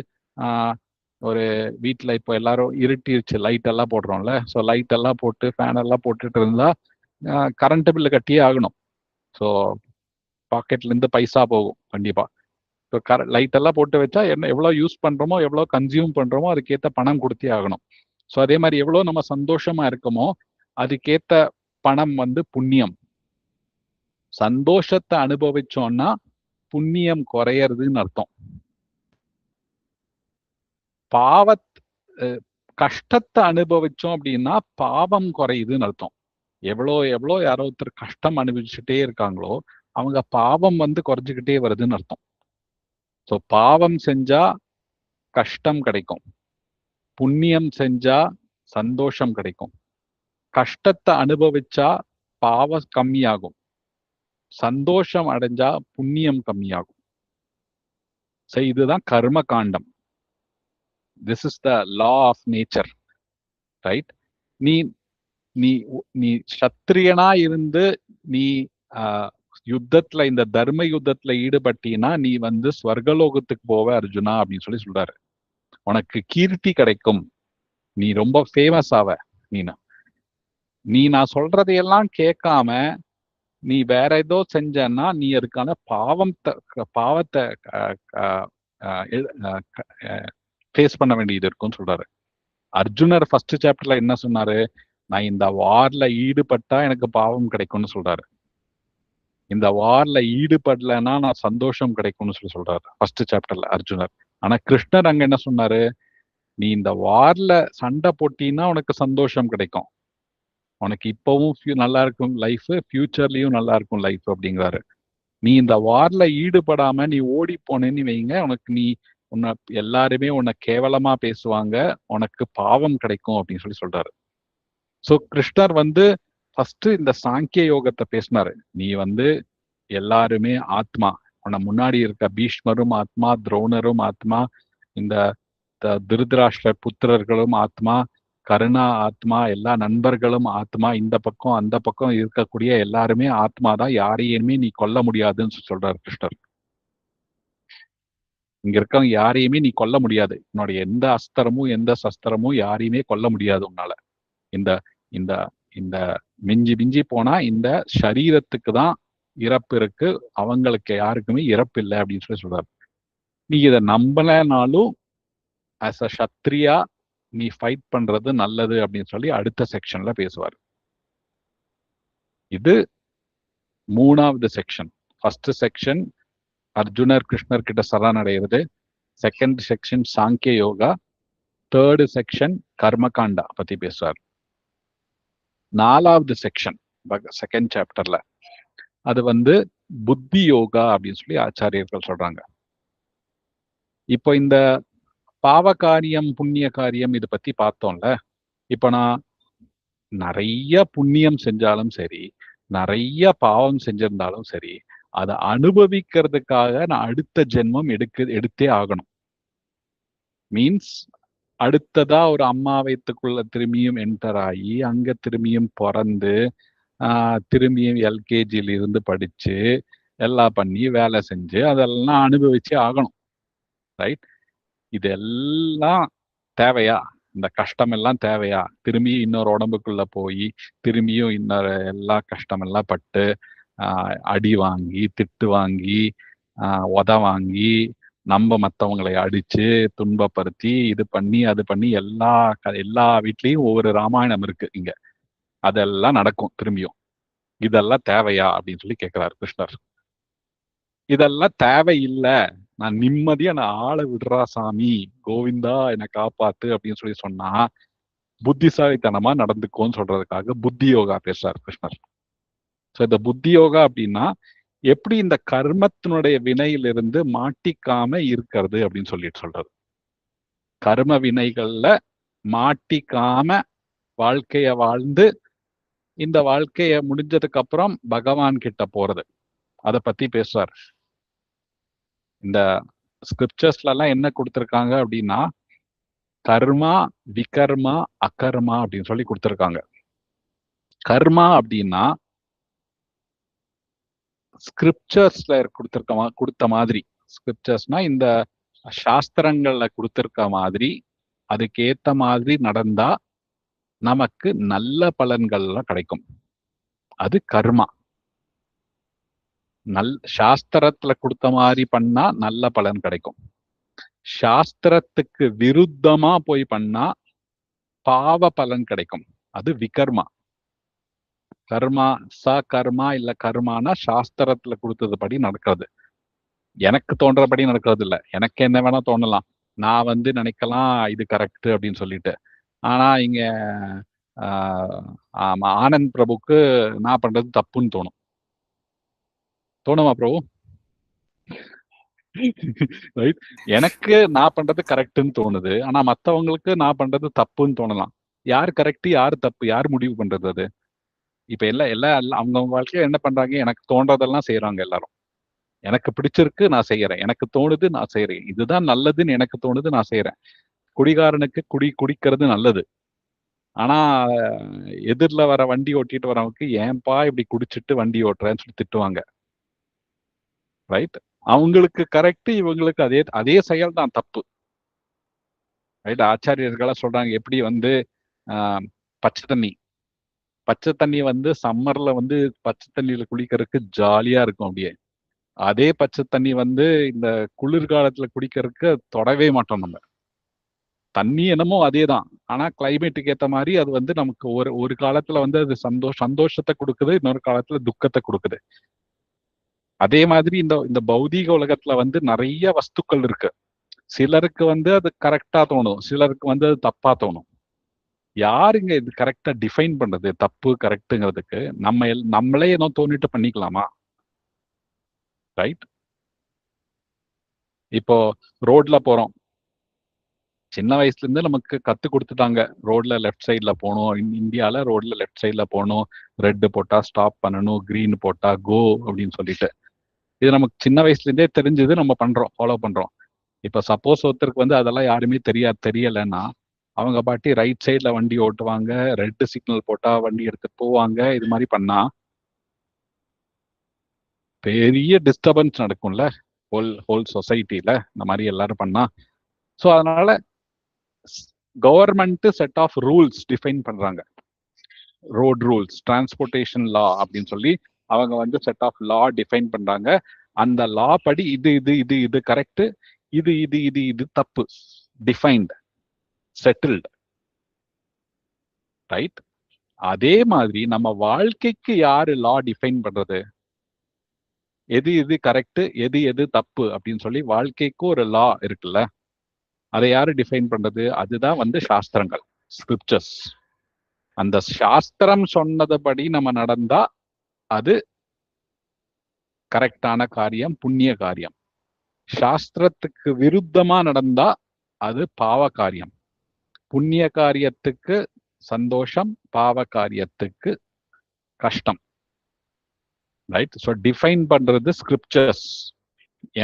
ஒரு வீட்டுல இப்போ எல்லாரும் இருட்டிருச்சு, லைட் எல்லாம் போடுறோம்ல. ஸோ லைட் எல்லாம் போட்டு ஃபேன் எல்லாம் போட்டுட்டு இருந்தா கரண்ட் பில்லு கட்டியே ஆகணும். ஸோ பாக்கெட்ல இருந்து பைசா போகும் கண்டிப்பா. ஸோ லைட் எல்லாம் போட்டு வச்சா என்ன எவ்வளவு யூஸ் பண்றோமோ, எவ்வளவு கன்சியூம் பண்றோமோ அதுக்கேற்ற பணம் கொடுத்தே ஆகணும். ஸோ அதே மாதிரி எவ்வளவு நம்ம சந்தோஷமா இருக்கோமோ அதுக்கேற்ற பணம் வந்து புண்ணியம். சந்தோஷத்தை அனுபவிச்சோம்னா புண்ணியம் குறையறதுன்னு அர்த்தம். கஷ்டத்தை அனுபவிச்சோம் அப்படின்னா பாவம் குறையுதுன்னு அர்த்தம். எவ்வளோ யாரோ ஒருத்தர் கஷ்டம் அனுபவிச்சுட்டே இருக்காங்களோ அவங்க பாவம் வந்து குறைஞ்சுக்கிட்டே வருதுன்னு அர்த்தம். ஸோ பாவம் செஞ்சா கஷ்டம் கிடைக்கும், புண்ணியம் செஞ்சா சந்தோஷம் கிடைக்கும். கஷ்டத்தை அனுபவிச்சா பாவம் கம்மியாகும், சந்தோஷம் அடைஞ்சா புண்ணியம் கம்மியாகும். ஸோ இதுதான் கர்ம காண்டம். This is the law of nature. Right? நீ நீ நீ சத்திரியனா இருந்து நீ யுத்தத்துல, இந்த தர்ம யுத்தத்துல ஈடுபட்டீன்னா நீ வந்து ஸ்வர்கலோகத்துக்கு போவ அர்ஜுனா அப்படின்னு சொல்லி சொல்றாரு. உனக்கு கீர்த்தி கிடைக்கும், நீ ரொம்ப ஃபேமஸ் ஆவ. நீ நான் சொல்றதையெல்லாம் கேட்காம நீ வேற ஏதோ செஞ்சன்னா நீ அதுக்கான பாவத்தை ஃபேஸ் பண்ண வேண்டியது இருக்கும்னு சொல்றாரு. அர்ஜுனர் ஃபர்ஸ்ட் சாப்டர்ல என்ன சொன்னாரு? நான் இந்த வார்ல ஈடுபட்டா எனக்கு பாவம் கிடைக்கும்னு சொல்றாரு. இந்த வார்ல ஈடுபடலைன்னா நான் சந்தோஷம் கிடைக்கும்னு சொல்லி சொல்றாரு ஃபர்ஸ்ட் சாப்டர்ல அர்ஜுனர். ஆனா கிருஷ்ணர் அங்க என்ன சொன்னாரு? நீ இந்த வார்ல சண்டை போட்டினா உனக்கு சந்தோஷம் கிடைக்கும், உனக்கு இப்பவும் நல்லா இருக்கும் லைஃப், ஃபியூச்சர்லயும் நல்லா இருக்கும் லைஃப் அப்படிங்கிறாரு. நீ இந்த வார்ல ஈடுபடாம நீ ஓடி போனேன்னு வைங்க, உன்னை எல்லாருமே உன்னை கேவலமா பேசுவாங்க, உனக்கு பாவம் கிடைக்கும் அப்படின்னு சொல்லி சொல்றாரு. ஸோ கிருஷ்ணர் வந்து ஃபர்ஸ்ட் இந்த சாங்கிய யோகத்தை பேசினாரு. நீ வந்து எல்லாருமே ஆத்மா, உன்னை முன்னாடி இருக்க பீஷ்மரும் ஆத்மா, துரோணரும் ஆத்மா, இந்த திருதராஷ்டிர புத்திரர்களும் ஆத்மா, கருணா ஆத்மா, எல்லா நண்பர்களும் ஆத்மா, இந்த பக்கம் அந்த பக்கம் இருக்கக்கூடிய எல்லாருமே ஆத்மா தான், யாரையுமே நீ கொல்ல முடியாதுன்னு சொல்றாரு கிருஷ்ணர். இங்க இருக்கவங்க யாரையுமே நீ கொல்ல முடியாது, உன்னுடைய எந்த அஸ்திரமும் எந்த சஸ்திரமும் யாரையுமே கொல்ல முடியாது உன்னால. இந்த இந்த இந்த மிஞ்சி மிஞ்சி போனா இந்த சரீரத்துக்கு தான் இறப்பு இருக்கு, அவங்களுக்கு யாருக்குமே இறப்பு இல்லை அப்படின்னு சொல்றாரு. நீ இதை நம்பலனாலும் ஆஸ் அ சத்ரியா நீ ஃபைட் பண்றது நல்லது அப்படின்னு சொல்லி அடுத்த செக்ஷன்ல பேசுவார். இது 3வது செக்ஷன். ஃபர்ஸ்ட் செக்ஷன் அர்ஜுனர் கிருஷ்ணர் கிட்ட சரணடைகிறது. செகண்ட் செக்ஷன் சாங்கிய யோகா. தேர்டு செக்ஷன் கர்மகாண்டா பத்தி பேசுவார். 4வது செக்ஷன் செகண்ட் சாப்டர்ல அது புத்தி யோகா அப்படின்னு சொல்லி ஆச்சாரியர்கள் சொல்றாங்க. இப்போ இந்த பாவ காரியம் புண்ணிய காரியம் இதை பத்தி பார்த்தோம்ல. இப்ப நான் நிறைய புண்ணியம் செஞ்சாலும் சரி, நிறைய பாவம் செஞ்சிருந்தாலும் சரி, அதை அனுபவிக்கிறதுக்காக நான் அடுத்த ஜென்மம் எடுத்தே ஆகணும். மீன்ஸ் அடுத்ததா ஒரு அம்மா வயித்துக்குள்ள திரும்பியும் என்டர் ஆகி அங்க திரும்பியும் பிறந்து திரும்பியும் எல்கேஜியில இருந்து படிச்சு எல்லாம் பண்ணி வேலை செஞ்சு அதெல்லாம் அனுபவிச்சு ஆகணும். ரைட்? இதெல்லாம் தேவையா? இந்த கஷ்டம் எல்லாம் தேவையா? திரும்பியும் இன்னொரு உடம்புக்குள்ள போய் திரும்பியும் இன்னொரு எல்லா கஷ்டம் எல்லாம் பட்டு அடி வாங்கி திட்டு வாங்கி உத வாங்கி நம்ம மற்றவங்களை அடிச்சு துன்பப்படுத்தி இது பண்ணி அது பண்ணி எல்லா வீட்லயும் ஒவ்வொரு ராமாயணம் இருக்கு இங்க. அதெல்லாம் நடக்கும் திரும்பியும். இதெல்லாம் தேவையா அப்படின்னு சொல்லி கேட்கிறாரு கிருஷ்ணர். இதெல்லாம் தேவையில்லை, நான் நிம்மதியா நான் ஆளை விடுறா சாமி, கோவிந்தா என்னை காப்பாத்து அப்படின்னு சொல்லி சொன்னா புத்திசாலித்தனமா நடந்துக்கோன்னு சொல்றதுக்காக புத்தி யோகா பேசுறாரு கிருஷ்ணர். ஸோ இந்த புத்தி யோகா அப்படின்னா எப்படி இந்த கர்மத்தினுடைய வினையிலிருந்து மாட்டிக்காம இருக்கிறது அப்படின்னு சொல்லிட்டு சொல்றது. கர்ம வினைகள்ல மாட்டிக்காம வாழ்க்கைய வாழ்ந்து இந்த வாழ்க்கைய முடிஞ்சதுக்கு அப்புறம் பகவான் கிட்ட போறது, அதை பத்தி பேசுவார். இந்த ஸ்கிரிப்சர்ஸ்ல எல்லாம் என்ன கொடுத்திருக்காங்க அப்படின்னா கர்மா, விகர்மா, அகர்மா அப்படின்னு சொல்லி கொடுத்திருக்காங்க. கர்மா அப்படின்னா ஸ்கிரிப்சர்ஸ்ல கொடுத்த மாதிரி, ஸ்கிரிப்சர்ஸ்னா இந்த சாஸ்திரங்கள்ல கொடுத்திருக்க மாதிரி அதுக்கேத்த மாதிரி நடந்தா நமக்கு நல்ல பலன்கள்லாம் கிடைக்கும். அது கர்மா. சாஸ்திரத்துல கொடுத்த மாதிரி பண்ணா நல்ல பலன் கிடைக்கும். சாஸ்திரத்துக்கு விருத்தமா போய் பண்ணா பாவ பலன் கிடைக்கும். அது விகர்மா. கர்மா கர்மா இல்ல கர்மானா சாஸ்திரத்துல கொடுத்தது படி நடக்கிறது. எனக்கு தோன்றபடி நடக்கிறது இல்ல. எனக்கு என்ன வேணா தோணலாம், நான் நினைக்கலாம் இது கரெக்ட் அப்படின்னு சொல்லிட்டு. ஆனா இங்க ஆனந்த் பிரபுக்கு நான் பண்றது தப்புன்னு தோணும். தோணுமா பிரபு? ரைட்? எனக்கு நான் பண்றது கரெக்ட்னு தோணுது, ஆனா மத்தவங்களுக்கு நான் பண்றது தப்புன்னு தோணலாம். யார் கரெக்ட் யார் தப்பு யார் முடிவு பண்றது? அது இப்ப எல்லாம் அவங்க வாழ்க்கையில என்ன பண்றாங்க, எனக்கு தோன்றதெல்லாம் செய்யறாங்க எல்லாரும். எனக்கு பிடிச்சிருக்கு நான் செய்யறேன், எனக்கு தோணுது நான் செய்யறேன், இதுதான் நல்லதுன்னு எனக்கு தோணுது நான் செய்யறேன். குடிகாரனுக்கு குடிக்கிறது நல்லது, ஆனா எதிரில வர வண்டி ஓட்டிட்டு வரவங்களுக்கு ஏன்பா இப்படி குடிச்சிட்டு வண்டி ஓட்டுறேன்னு சொல்லி திட்டுவாங்க. ரைட்? அவங்களுக்கு கரெக்ட், இவங்களுக்கு அதே செயல் தான் தப்பு. ரைட்? ஆச்சாரியர்களா சொல்றாங்க எப்படி பச்சை தண்ணி சம்மர்ல பச்சை தண்ணியில குளிக்கிறதுக்கு ஜாலியா இருக்கும் அப்படியே. அதே பச்சை தண்ணி இந்த குளிர்காலத்துல குடிக்கிறதுக்கு தொடவே மாட்டோம். நம்ம தண்ணி என்னமோ அதேதான், ஆனா கிளைமேட்டுக்கு ஏத்த மாதிரி அது நமக்கு ஒரு காலத்துல அது சந்தோஷத்தை கொடுக்குது, இன்னொரு காலத்துல துக்கத்தை கொடுக்குது. அதே மாதிரி இந்த பௌதீக உலகத்துல நிறைய வஸ்துக்கள் இருக்கு. சிலருக்கு அது கரெக்டா தோணும், சிலருக்கு அது தப்பா தோணும். யாருங்க இது கரெக்டா டிஃபைன் பண்றது தப்பு கரெக்டுங்கிறதுக்கு? நம்மளே ஏதோ தோணிட்டு பண்ணிக்கலாமா? ரைட்? இப்போ ரோட்ல போறோம், சின்ன வயசுல இருந்து நமக்கு கத்து கொடுத்துட்டாங்க ரோட்ல லெஃப்ட் சைட்ல போகணும், இந்தியால ரோட்ல லெஃப்ட் சைட்ல போகணும், ரெட் போட்டா ஸ்டாப் பண்ணணும், கிரீன் போட்டா கோ அப்படின்னு சொல்லிட்டு. இது நமக்கு சின்ன வயசுல இருந்தே தெரிஞ்சது, நம்ம பண்றோம், ஃபாலோ பண்றோம். இப்ப சப்போஸ் ஒருத்தருக்கு அதெல்லாம் யாருமே தெரியலன்னா அவங்க பாட்டி ரைட் சைட்ல வண்டி ஓட்டுவாங்க, ரெட் சிக்னல் போட்டா வண்டி எடுத்துட்டு போவாங்க. இது மாதிரி பண்ணா பெரிய டிஸ்டர்பன்ஸ் நடக்கும்ல ஹோல் சொசைட்டில, இந்த மாதிரி எல்லாரும் பண்ணா. ஸோ அதனால government set of rules define பண்றாங்க. ரோட் ரூல்ஸ், டிரான்ஸ்போர்ட்டேஷன் லா அப்படின்னு சொல்லி அவங்க வந்து செட் ஆஃப் லா டிஃபைன் பண்றாங்க. அந்த லா படி இது இது இது இது கரெக்ட், இது இது இது இது தப்பு, டிஃபைன்ட், செட்டில்டு. ரைட்? அதே மாதிரி நம்ம வாழ்க்கைக்கு யாரு லா டிஃபைன் பண்றது? எது எது கரெக்ட், எது எது தப்பு அப்படின்னு சொல்லி வாழ்க்கைக்கு ஒரு லா இருக்குல்ல, அதை யாரு டிஃபைன் பண்றது? அதுதான் வந்து சாஸ்திரங்கள், ஸ்கிரிப்சர்ஸ். அந்த சாஸ்திரம் சொன்னதுபடி நம்ம நடந்தா அது கரெக்டான காரியம், புண்ணிய காரியம். சாஸ்திரத்துக்கு விருத்தமா நடந்தா அது பாவ காரியம். புண்ணிய காரியத்துக்கு சந்தோஷம், பாவ காரியத்துக்கு கஷ்டம். ரைட்? ஸோ டிஃபைன் பண்றது ஸ்கிரிப்சர்ஸ்.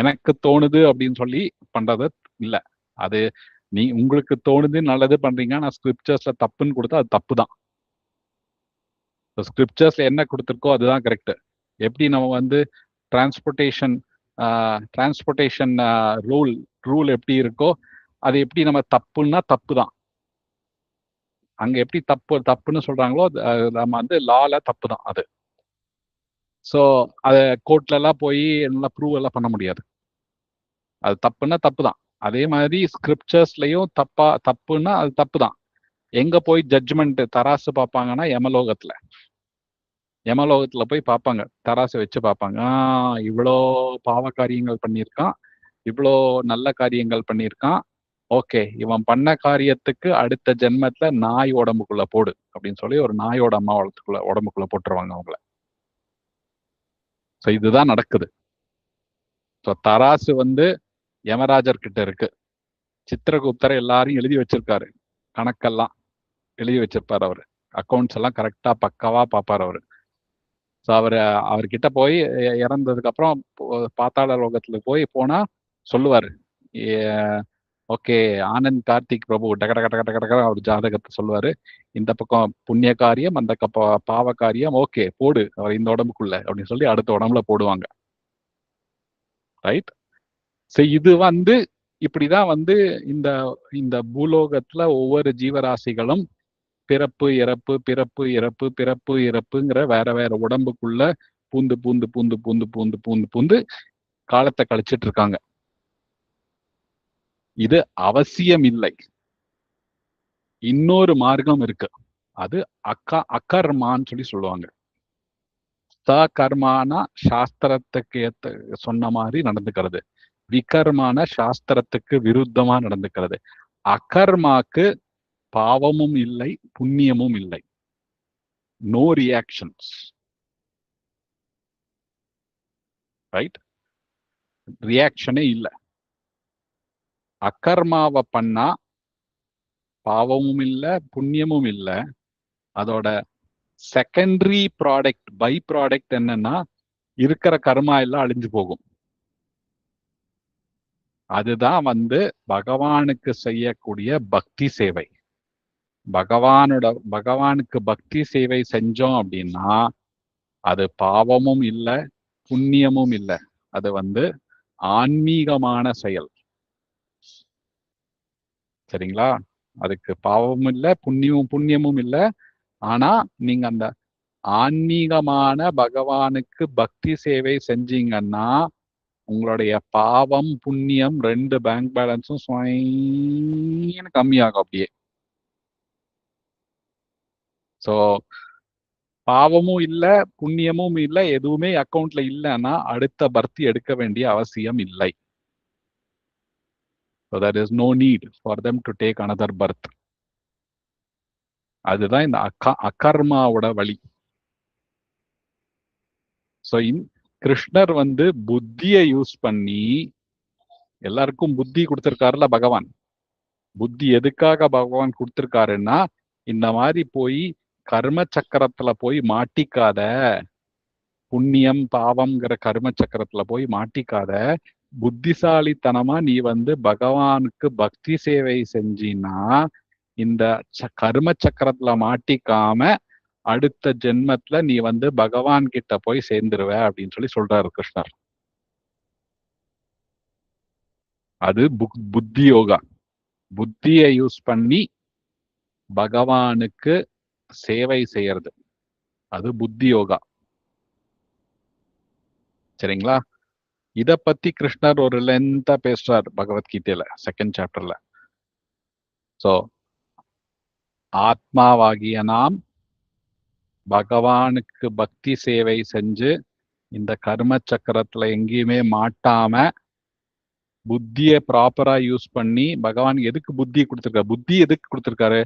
எனக்கு தோணுது அப்படின்னு சொல்லி பண்றது இல்ல. அது நீ உங்களுக்கு தோணுது நல்லது பண்றீங்க, நான் ஸ்கிரிப்சர்ஸ்ல தப்புன்னு கொடுத்தா அது தப்பு தான். ஸ்கிரிப்சர்ஸ்ல என்ன கொடுத்துருக்கோ அதுதான் கரெக்ட். எப்படி நம்ம வந்து டிரான்ஸ்போர்ட்டேஷன் ரூல் எப்படி இருக்கோ அது எப்படி நம்ம தப்புன்னா தப்பு தான். அங்க எப்படி தப்புன்னு சொல்றாங்களோ நம்ம வந்து லால தப்பு தான் அது. ஸோ அதை கோர்ட்ல எல்லாம் போய் நல்லா ப்ரூவ் எல்லாம் பண்ண முடியாது. அது தப்புன்னா தப்பு தான். அதே மாதிரி ஸ்கிரிப்சர்ஸ்லயும் தப்புன்னா அது தப்பு தான். எங்க போய் ஜட்ஜ்மெண்ட் தராசு பார்ப்பாங்கன்னா யமலோகத்துல போய் பார்ப்பாங்க, தராசு வச்சு பார்ப்பாங்க. இவ்வளோ பாவ காரியங்கள் பண்ணியிருக்கான், இவ்வளோ நல்ல காரியங்கள் பண்ணியிருக்கான், ஓகே இவன் பண்ண காரியத்துக்கு அடுத்த ஜென்மத்துல நாய் உடம்புக்குள்ள போடு அப்படின்னு சொல்லி ஒரு நாயோட அம்மா உடம்புக்குள்ள போட்டுருவாங்க அவங்கள. ஸோ இதுதான் நடக்குது. ஸோ தராசு வந்து யமராஜர் கிட்ட இருக்கு. சித்திரகுப்தர் எல்லாரையும் எழுதி வச்சிருக்காரு, கணக்கெல்லாம் எழுதி வச்சிருப்பாரு அவரு, அக்கௌண்ட்ஸ் எல்லாம் கரெக்டா பக்காவா பார்ப்பாரு அவரு. ஸோ அவர்கிட்ட போய் இறந்ததுக்கு அப்புறம் பாத்தாள லோகத்துல போனா சொல்லுவாரு, ஓகே ஆனந்த் கார்த்திக் பிரபு டக டக டக டக டக அவர் ஜாதகத்தை சொல்லுவாரு, இந்த பக்கம் புண்ணிய காரியம், அந்த பாவ காரியம், ஓகே போடு அவர் இந்த உடம்புக்குள்ள அப்படின்னு சொல்லி அடுத்த உடம்புல போடுவாங்க. ரைட்? ஸோ இது வந்து இப்படிதான் வந்து இந்த இந்த பூலோகத்துல ஒவ்வொரு ஜீவராசிகளும் பிறப்பு இறப்பு பிறப்பு இறப்பு பிறப்பு இறப்புங்கிற வேற வேற உடம்புக்குள்ள பூந்து பூந்து பூந்து பூந்து பூந்து பூந்து பூந்து காலத்தை கழிச்சிட்டு இருக்காங்க. இது அவசியம் இல்லை. இன்னொரு மார்க்கம் இருக்கு, அது அகர்மான்னு சொல்லி சொல்லுவாங்க. கர்மானா சாஸ்திரத்துக்கு சொன்ன மாதிரி நடந்துக்கிறது, விகர்மான சாஸ்திரத்துக்கு விருத்தமா நடந்துக்கிறது. அகர்மாக்கு பாவமும் இல்லை புண்ணியமும் இல்லை, நோ ரியாக்ஷன்ஸ். ரைட்? ரியாக்ஷனே இல்லை. அகர்மாவை பண்ணா பாவமும் இல்லை புண்ணியமும் இல்லை. அதோட செகண்டரி ப்ராடக்ட், பை ப்ராடக்ட் என்னன்னா இருக்கிற கர்மா எல்லாம் அழிஞ்சு போகும். அதுதான் வந்து பகவானுக்கு செய்யக்கூடிய பக்தி சேவை. பகவானுக்கு பக்தி சேவை செஞ்சோம் அப்படின்னா அது பாவமும் இல்லை புண்ணியமும் இல்லை, அது வந்து ஆன்மீகமான செயல். சரிங்களா? அதுக்கு பாவமும் இல்லை புண்ணியமும் இல்லை. ஆனா நீங்க அந்த ஆன்மீகமான பகவானுக்கு பக்தி சேவை செஞ்சீங்கன்னா உங்களுடைய பாவம் புண்ணியம் ரெண்டு பேங்க் பேலன்ஸும் கம்மியாகும் அப்படியே. ஸோ பாவமும் இல்லை புண்ணியமும் இல்லை, எதுவுமே அக்கௌண்ட்ல இல்லைன்னா அடுத்த பர்த்தி எடுக்க வேண்டிய அவசியம் இல்லை. So there is no need for them to take another birth. அதுதான் இந்த அகர்மாவோட வழி. ஸோ கிருஷ்ணர் வந்து புத்தியை யூஸ் பண்ணி எல்லாருக்கும் புத்தி கொடுத்திருக்காருல பகவான். புத்தி எதுக்காக பகவான் கொடுத்திருக்காருன்னா இந்த மாதிரி போய் கர்ம சக்கரத்துல போய் மாட்டிக்காத, புண்ணியம் பாவம்ங்கிற கர்ம சக்கரத்துல போய் மாட்டிக்காத, புத்திசாலித்தனமா நீ வந்து பகவானுக்கு பக்தி சேவை செஞ்சின்னா இந்த கர்ம சக்கரத்துல மாட்டிக்காம அடுத்த ஜென்மத்துல நீ வந்து பகவான் கிட்ட போய் சேர்ந்துருவ அப்படின்னு சொல்லி சொல்றாரு கிருஷ்ணர். அது புத்தி யோகா. புத்தியை யூஸ் பண்ணி பகவானுக்கு சேவை செய்யறது, அது புத்தி யோகா. சரிங்களா? இத பத்தி கிருஷ்ணர் ஒரு லென்த்தா பேசுறார் பகவத்கீதையில 2nd சாப்டர்ல. சோ ஆத்மாவாகிய நாம் பகவானுக்கு பக்தி சேவை செஞ்சு இந்த கர்ம சக்கரத்துல எங்கேயுமே மாட்டாம புத்திய ப்ராப்பரா யூஸ் பண்ணி, பகவான் எதுக்கு புத்தி கொடுத்திருக்காரு? புத்தி எதுக்கு கொடுத்திருக்காரு?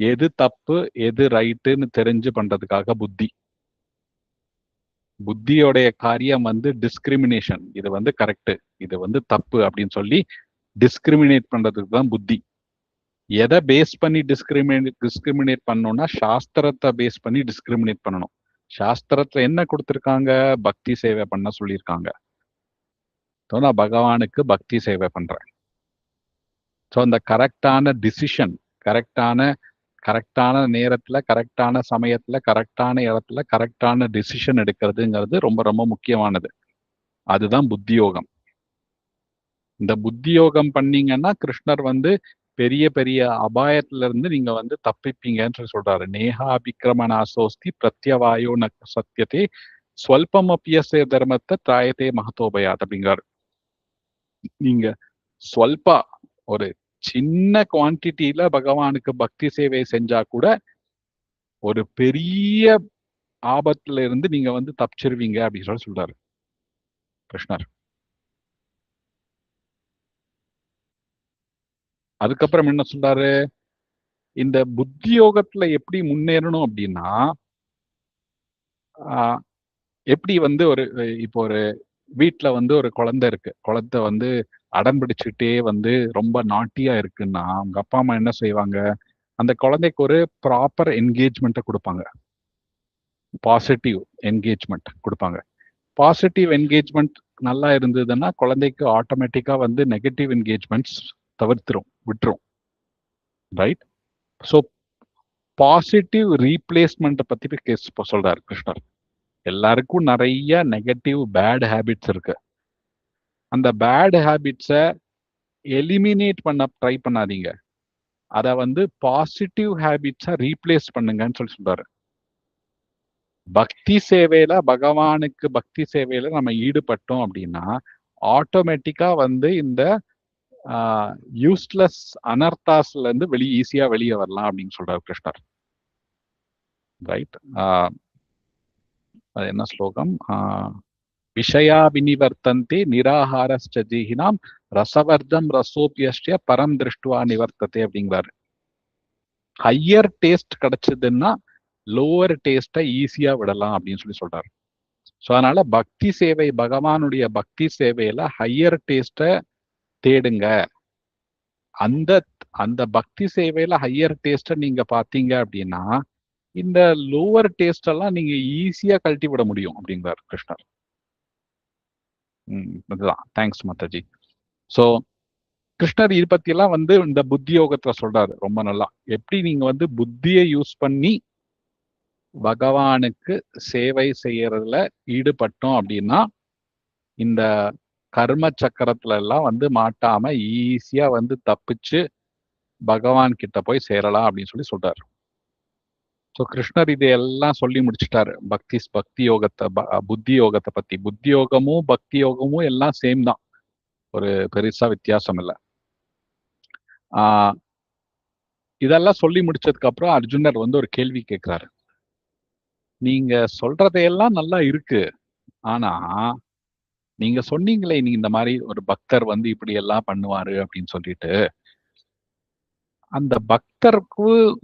எது தப்பு எது ரைட்டுன்னு தெரிஞ்சு பண்றதுக்காக புத்தி. புத்தியோடைய காரியம் வந்து டிஸ்கிரிமினேஷன். இது வந்து கரெக்ட், இது வந்து தப்பு அப்படின்னு சொல்லி டிஸ்கிரிமினேட் பண்றதுக்கு தான் புத்தி. எதை பேஸ் பண்ணி டிஸ்கிரிமினேட் பண்ணணும்னா சாஸ்திரத்தை பேஸ் பண்ணி டிஸ்கிரிமினேட் பண்ணணும். சாஸ்திரத்துல என்ன கொடுத்திருக்காங்க? பக்தி சேவை பண்ண சொல்லியிருக்காங்க. நான் பகவானுக்கு பக்தி சேவை பண்றேன். ஸோ அந்த கரெக்டான டிசிஷன், கரெக்டான நேரத்துல, கரெக்டான சமயத்துல, கரெக்டான இடத்துல கரெக்டான டிசிஷன் எடுக்கிறதுங்கிறது ரொம்ப ரொம்ப முக்கியமானது. அதுதான் புத்தியோகம். இந்த புத்தியோகம் பண்ணீங்கன்னா கிருஷ்ணர் வந்து பெரிய பெரிய அபாயத்துல இருந்து நீங்க வந்து தப்பிப்பீங்கன்னு சொல்லி சொல்றாரு. நேஹா விக்ரமணாசோஸ்தி பிரத்யவாயோ ந சத்தியத்தை ஸ்வல்பம் அப்பியசே தர்மத்தை தாயத்தே மகத்தோபயாத் அப்படிங்கிறாரு. நீங்க ஸ்வல்பா ஒரு சின்ன குவான்டிட்டியில பகவானுக்கு பக்தி சேவை செஞ்சா கூட ஒரு பெரிய ஆபத்துல இருந்து நீங்க வந்து தப்பிச்சிருவீங்க அப்படின்னு சொல்லி சொல்றாரு கிருஷ்ணர். அதுக்கப்புறம் என்ன சொல்றாரு? இந்த புத்தியோகத்துல எப்படி முன்னேறணும் அப்படின்னா, எப்படி வந்து இப்போ ஒரு வீட்டுல வந்து ஒரு குழந்தை இருக்கு. குழந்தை வந்து அடம் பிடிச்சுட்டே வந்து ரொம்ப நாட்டியா இருக்குன்னா அவங்க அப்பா அம்மா என்ன செய்வாங்க? அந்த குழந்தைக்கு ஒரு ப்ராப்பர் என்கேஜ்மெண்ட்டை கொடுப்பாங்க. பாசிட்டிவ் என்கேஜ்மெண்ட் கொடுப்பாங்க. பாசிட்டிவ் என்கேஜ்மெண்ட் நல்லா இருந்ததுன்னா குழந்தைக்கு ஆட்டோமேட்டிக்கா வந்து நெகட்டிவ் என்கேஜ்மெண்ட்ஸ் விட்டுரும். ரைட்? ஸோ பாசிட்டிவ் ரீப்ளேஸ்மெண்ட் பத்தி சொல்றாரு கிருஷ்ணர். எல்லாருக்கும் நிறைய நெகட்டிவ் பேட் ஹேபிட்ஸ் இருக்கு. அந்த பேட் ஹேபிட்ஸை எலிமினேட் பண்ண ட்ரை பண்ணாதீங்க. அதை வந்து பாசிட்டிவ் ஹேபிட்ஸா ரீப்ளேஸ் பண்ணுங்கன்னு சொல்லி சொல்றாரு. பக்தி சேவையில, பகவானுக்கு பக்தி சேவையில நம்ம ஈடுபட்டோம் அப்படின்னா ஆட்டோமேட்டிக்கா வந்து இந்த யூஸ்லெஸ் அனர்த்தாஸ்ல இருந்து ஈஸியா வெளியே வரலாம் அப்படின்னு சொல்றாரு கிருஷ்ணர். ரைட்? அது என்ன ஸ்லோகம்? விஷயா வினிவர்த்தந்தே நிராகாரஸ்ச ஜீஹினாம் ரசவர்தம் ரசோபியஸ்ய பரம் திருஷ்டுவா நிவர்த்ததே அப்படிங்கிறாரு. ஹையர் டேஸ்ட் கிடைச்சதுன்னா லோவர் டேஸ்டை ஈஸியா விடலாம் அப்படின்னு சொல்லி சொல்றாரு. ஸோ அதனால பக்தி சேவை, பகவானுடைய பக்தி சேவையில ஹையர் டேஸ்ட தேடுங்க. அந்த அந்த பக்தி சேவையில ஹையர் டேஸ்ட நீங்க பாத்தீங்க அப்படின்னா இந்த லோவர் டேஸ்ட் எல்லாம் நீங்க ஈஸியா கழட்டி விட முடியும் அப்படிங்கிறார் கிருஷ்ணர். அதுதான். தேங்க்ஸ் மாதாஜி. ஸோ கிருஷ்ணர் இது பத்தி எல்லாம் வந்து இந்த புத்தி யோகத்துல சொல்றாரு ரொம்ப நல்லா. எப்படி நீங்க வந்து புத்தியை யூஸ் பண்ணி பகவானுக்கு சேவை செய்யறதுல ஈடுபட்டோம் அப்படின்னா இந்த கர்ம சக்கரத்துல எல்லாம் வந்து மாட்டாம ஈஸியா வந்து தப்பிச்சு பகவான் கிட்ட போய் சேரலாம் அப்படின்னு சொல்லி சொல்றாரு. ஸோ கிருஷ்ணர் இதையெல்லாம் சொல்லி முடிச்சுட்டாரு. பக்தி யோகத்தை, புத்தி யோகத்தை பத்தி. புத்தி யோகமும் பக்தி யோகமும் எல்லாம் சேம் தான், ஒரு பெருசா வித்தியாசம் இல்லை. இதெல்லாம் சொல்லி முடிச்சதுக்கு அப்புறம் அர்ஜுனர் வந்து ஒரு கேள்வி கேட்கிறாரு. நீங்க சொல்றதையெல்லாம் நல்லா இருக்கு, ஆனா நீங்க சொன்னீங்களே நீ இந்த மாதிரி ஒரு பக்தர் வந்து இப்படி எல்லாம் பண்ணுவாரு அப்படின்னு சொல்லிட்டு, அந்த பக்தருக்கும்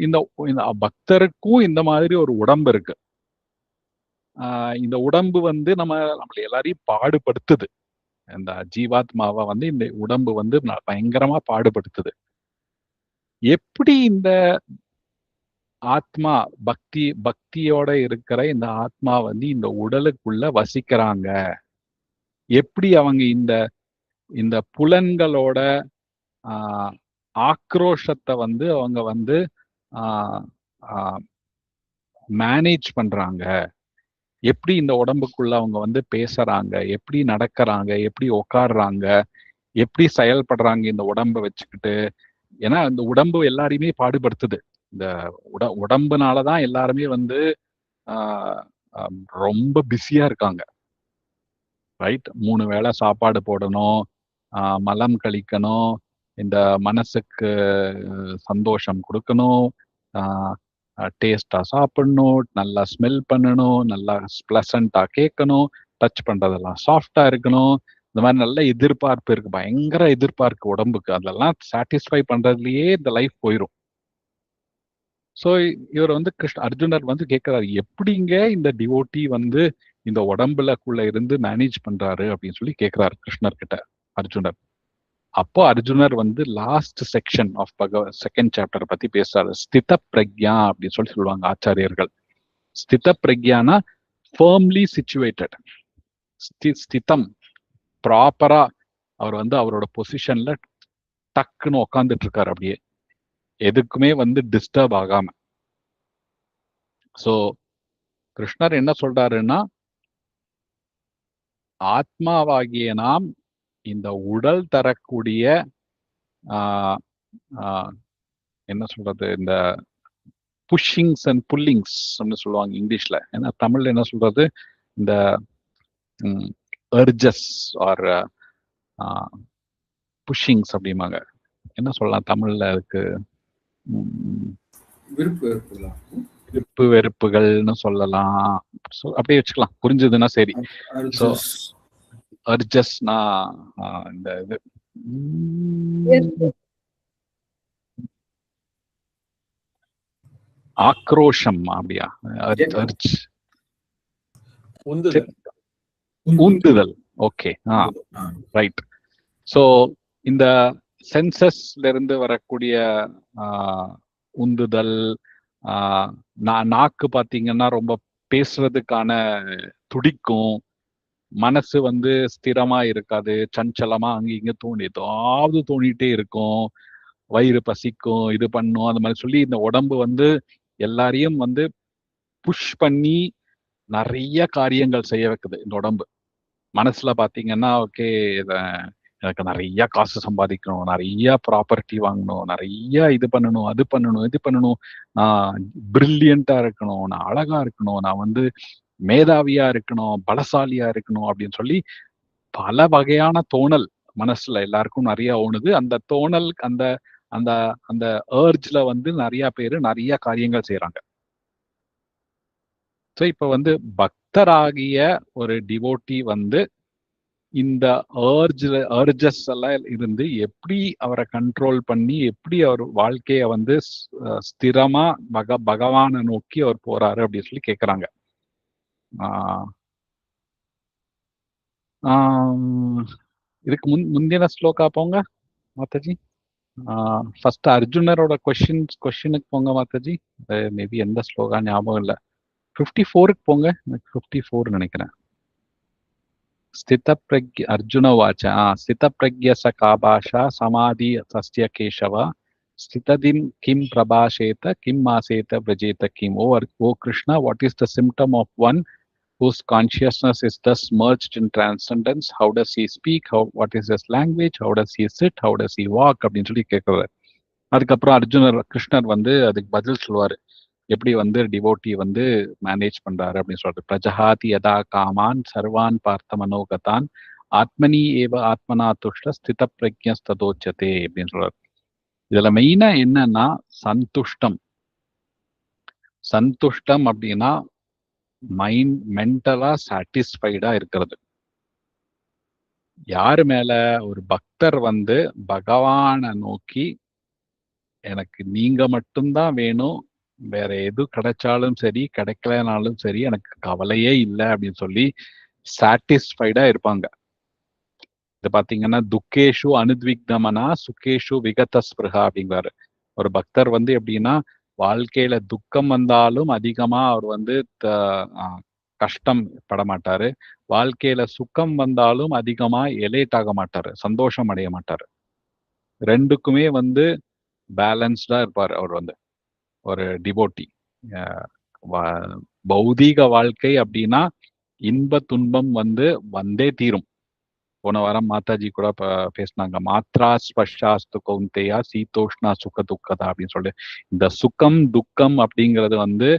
இந்த மாதிரி ஒரு உடம்பு இருக்கு. இந்த உடம்பு வந்து நம்மள எல்லாரையும் பாடுபடுத்துது. இந்த ஜீவாத்மாவை வந்து இந்த உடம்பு வந்து பயங்கரமா பாடுபடுத்துது. எப்படி இந்த ஆத்மா பக்தியோட இருக்கிற இந்த ஆத்மா வந்து இந்த உடலுக்குள்ள வசிக்கிறாங்க? எப்படி அவங்க இந்த புலன்களோட ஆக்ரோஷத்தை வந்து அவங்க வந்து மேனேஜ் பண்றாங்க? எப்படி இந்த உடம்புக்குள்ள அவங்க வந்து பேசுறாங்க, எப்படி நடக்கிறாங்க, எப்படி உட்காடுறாங்க, எப்படி செயல்படுறாங்க இந்த உடம்பை வச்சுக்கிட்டு? ஏன்னா இந்த உடம்பு எல்லாரையுமே பாடுபடுத்துது. இந்த உடம்புனாலதான் எல்லாருமே வந்து ரொம்ப பிஸியா இருக்காங்க, ரைட்? 3 வேளை சாப்பாடு போடணும், மலம் கழிக்கணும், இந்த மனசுக்கு சந்தோஷம் கொடுக்கணும், டேஸ்டா சாப்பிடணும், நல்லா ஸ்மெல் பண்ணணும், நல்லா பிளசண்டா கேட்கணும், டச் பண்றதெல்லாம் சாஃப்டா இருக்கணும். இந்த மாதிரி நல்ல எதிர்பார்ப்பு இருக்கு, பயங்கர எதிர்பார்ப்பு உடம்புக்கு. அதெல்லாம் சாட்டிஸ்ஃபை பண்றதுலயே இந்த லைஃப் போயிடும். ஸோ இவர் வந்து அர்ஜுனர் வந்து கேட்கிறாரு, எப்படிங்க இந்த டிவோட்டி வந்து இந்த உடம்புலக்குள்ள இருந்து மேனேஜ் பண்றாரு அப்படின்னு சொல்லி கேட்கிறாரு கிருஷ்ணர் கிட்ட அர்ஜுனர். அப்போ அர்ஜுனர் வந்து last section of second chapter பத்தி பேசுறாரு. ஸ்தித பிரக்யா அப்படின்னு சொல்லி சொல்லுவாங்க ஆச்சாரியர்கள். ஸ்தித பிரக்யானா ஃபர்ம்லி சிச்சுவேட்டட், ஸ்திதம், ப்ராப்பரா அவர் வந்து அவரோட பொசிஷன்ல டக்குன்னு உட்காந்துட்டு இருக்காரு, அப்படியே எதுக்குமே வந்து டிஸ்டர்ப் ஆகாம. சோ கிருஷ்ணர் என்ன சொல்றாருன்னா, ஆத்மாவாகிய நாம் இந்த உடல் தரக்கூடிய என்ன சொல்றது, இந்த புஷ்ஷிங்ஸ் அண்ட் புல்லிங்ஸ் சொல்லுவாங்க இங்கிலீஷ்ல. ஏன்னா தமிழ்ல என்ன சொல்றது, இந்த அர்ஜஸ் ஆர் புஷ்ஷிங்ஸ் அப்படிம்பாங்க. என்ன சொல்லலாம் தமிழ்ல அதுக்கு? விருப்பு வெறுப்புகள்னு சொல்லலாம், அப்படியே வச்சுக்கலாம், புரிஞ்சதுன்னா சரி. ஸோ அர்ஜஸ்னா இந்த இது ஆக்ரோஷம், அப்படியா? ஊந்துதல். Okay, right. சோ இந்த சென்சஸ்ல இருந்து வரக்கூடிய உந்துதல், நாக்கு பாத்தீங்கன்னா ரொம்ப பேசுறதுக்கான துடிக்கும், மனசு வந்து ஸ்திரமா இருக்காது, சஞ்சலமா அங்க இங்க ஏதாவது தோணிட்டே இருக்கும், வயிறு பசிக்கும், இது பண்ணும், அந்த மாதிரி சொல்லி இந்த உடம்பு வந்து எல்லாரையும் வந்து புஷ் பண்ணி நிறைய காரியங்கள் செய்ய வைக்குது இந்த உடம்பு. மனசுல பாத்தீங்கன்னா, ஓகே எனக்கு நிறைய காசு சம்பாதிக்கணும், நிறைய ப்ராப்பர்ட்டி வாங்கணும், நிறைய இது பண்ணணும், அது பண்ணணும், இது பண்ணணும், நான் பிரில்லியண்டா இருக்கணும், நான் அழகா இருக்கணும், நான் வந்து மேதாவியா இருக்கணும், பலசாலியா இருக்கணும் அப்படின்னு சொல்லி பல வகையான தோணல் மனசுல எல்லாருக்கும் நிறைய ஓணுது. அந்த தோணல், அந்த அந்த அந்த ஏர்ஜ்ல வந்து நிறைய பேரு நிறைய காரியங்கள் செய்யறாங்க. ஸோ இப்ப வந்து பக்தராகிய ஒரு டிவோட்டி வந்து இந்த அர்ஜஸ் எல்லாம் இருந்து எப்படி அவரை கண்ட்ரோல் பண்ணி எப்படி அவர் வாழ்க்கைய வந்து ஸ்திரமா பகவானை நோக்கி அவர் போறாரு அப்படின்னு சொல்லி கேக்குறாங்க. இதுக்கு முந்தின ஸ்லோகா போங்க மாதாஜி. ஃபர்ஸ்ட் அர்ஜுனரோட கொஸ்டினுக்கு போங்க மாதாஜி. மேபி எந்த ஸ்லோகா ஞாபகம் இல்லை. 54க்கு போங்க. 54 நினைக்கிறேன். स्थितप्रज्ञ अर्जुन उवाच स्थितप्रज्ञ स का भाषा समाधि तस्य केशव स्थितदिं किं प्रभाषेत किं आसेत व्रजेत किम्. ओ Krishna, what is the symptom of one whose consciousness is thus merged in transcendence? How does he speak? What is his language? How does he sit? How does he walk? அப்படின்னு சொல்லி கேட்கிறார். அதுக்கப்புறம் அர்ஜுனர் கிருஷ்ணர் வந்து அதுக்கு பதில் சொல்லுவாரு, எப்படி வந்து டிவோட்டி வந்து மேனேஜ் பண்றாரு அப்படின்னு சொல்றது. பிரஜஹாதி யதா காமான் சர்வான் பார்த்த மனோகதான் ஆத்மனி ஏவ ஆத்மனா துஷ்ட ஸ்தித பிரஜ்ஞஸ்ததோச்சதே அப்படின்னு சொல்றாரு. இதுல மெயினா என்னன்னா சந்துஷ்டம். சந்துஷ்டம் அப்படின்னா மைண்ட் மென்டலா சாட்டிஸ்ஃபைடா இருக்கிறது. யாரு மேல? ஒரு பக்தர் வந்து பகவானை நோக்கி எனக்கு நீங்க மட்டும்தான் வேணும், வேற எது கிடைச்சாலும் சரி கிடைக்கலனாலும் சரி எனக்கு கவலையே இல்லை அப்படின்னு சொல்லி சாட்டிஸ்ஃபைடா இருப்பாங்க. இது பாத்தீங்கன்னா துக்கேஷு அனுத்விக்னமனா சுகேஷு விகத ஸ்பிருஹா அப்படிங்கிறாரு. ஒரு பக்தர் வந்து எப்படின்னா வாழ்க்கையில துக்கம் வந்தாலும் அதிகமா அவர் வந்து கஷ்டம் பட மாட்டாரு, வாழ்க்கையில சுக்கம் வந்தாலும் அதிகமா எலேட் ஆக மாட்டாரு, சந்தோஷம் அடைய மாட்டாரு. ரெண்டுக்குமே வந்து பேலன்ஸ்டா இருப்பார் அவர் வந்து ஒரு டிவோட்டி. பௌதீக வாழ்க்கை அப்படின்னா இன்ப துன்பம் வந்து வந்தே தீரும். போன வாரம் மாதாஜி கூட பேசினாங்க. மாத்ரா ஸ்பர்ஷாஸ்து கௌந்தேயா சீதோஷ்ணா சுக துக்கதா அப்படின்னு சொல்லிட்டு, இந்த சுகம் துக்கம் அப்படிங்கிறது வந்து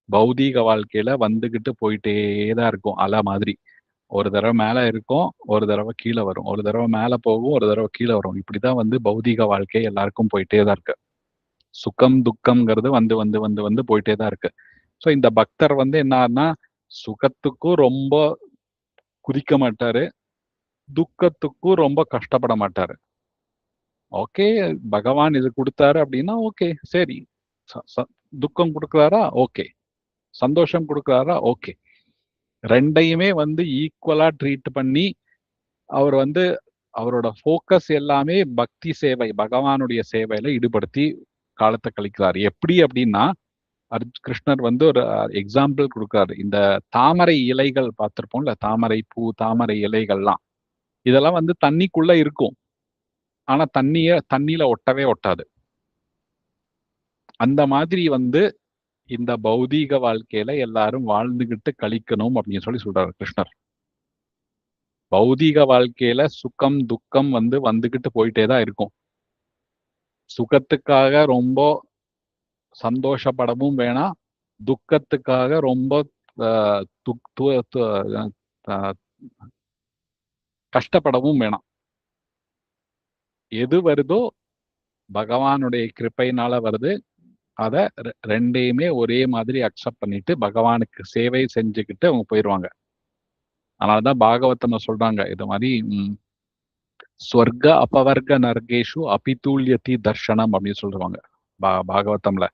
பௌதீக வாழ்க்கையில வந்துகிட்டு போயிட்டே தான் இருக்கும். அலை மாதிரி. ஒரு தடவை மேல இருக்கும், ஒரு தடவை கீழே வரும், ஒரு தடவை மேல போகும், ஒரு தடவை கீழே வரும். இப்படிதான் வந்து பௌதீக வாழ்க்கை எல்லாருக்கும் போயிட்டே தான் இருக்கு. சுகம் துக்கம்ங்கிறது வந்து வந்து வந்து வந்து போயிட்டே தான் இருக்கு. ஸோ இந்த பக்தர் வந்து என்னன்னா, சுகத்துக்கும் ரொம்ப குதிக்க மாட்டாரு, துக்கத்துக்கும் ரொம்ப கஷ்டப்பட மாட்டாரு. ஓகே, பகவான் இது கொடுத்தாரு அப்படின்னா ஓகே, சரி. துக்கம் கொடுக்குறாரா, ஓகே. சந்தோஷம் கொடுக்குறாரா, ஓகே. ரெண்டையுமே வந்து ஈக்குவலா ட்ரீட் பண்ணி அவர் வந்து அவரோட ஃபோக்கஸ் எல்லாமே பக்தி சேவை, பகவானுடைய சேவையில ஈடுபடுத்தி காலத்தை கழிக்கிறார். எப்படி அப்படின்னா, கிருஷ்ணர் வந்து ஒரு எக்ஸாம்பிள் கொடுக்குறாரு. இந்த தாமரை இலைகள் பார்த்திருப்போம்ல, தாமரை பூ, தாமரை இலைகள்லாம், இதெல்லாம் வந்து தண்ணிக்குள்ள இருக்கும். ஆனா தண்ணியில ஒட்டவே ஒட்டாது. அந்த மாதிரி வந்து இந்த பௌதீக வாழ்க்கையில எல்லாரும் வாழ்ந்துகிட்டு கழிக்கணும் அப்படின்னு சொல்றாரு கிருஷ்ணர். பௌதீக வாழ்க்கையில சுகம் துக்கம் வந்து வந்துகிட்டு போயிட்டே தான் இருக்கும். சுகத்துக்காக ரொம்ப சந்தோஷப்படவும் வேணாம், துக்கத்துக்காக ரொம்ப கஷ்டப்படவும் வேணாம். எது வருதோ பகவானுடைய கிருப்பையினால வருது. அத ரெண்டையுமே ஒரே மாதிரி அக்செப்ட் பண்ணிட்டு பகவானுக்கு சேவை செஞ்சுக்கிட்டு அவங்க போயிருவாங்க. அதனாலதான் பாகவதம்ல சொல்றாங்க இது மாதிரி, ஸ்வர்க அபவர்க நர்கேஷு அபிதூல்யதி தர்ஷனம் அப்படின்னு சொல்லுவாங்க பாகவதம்ல.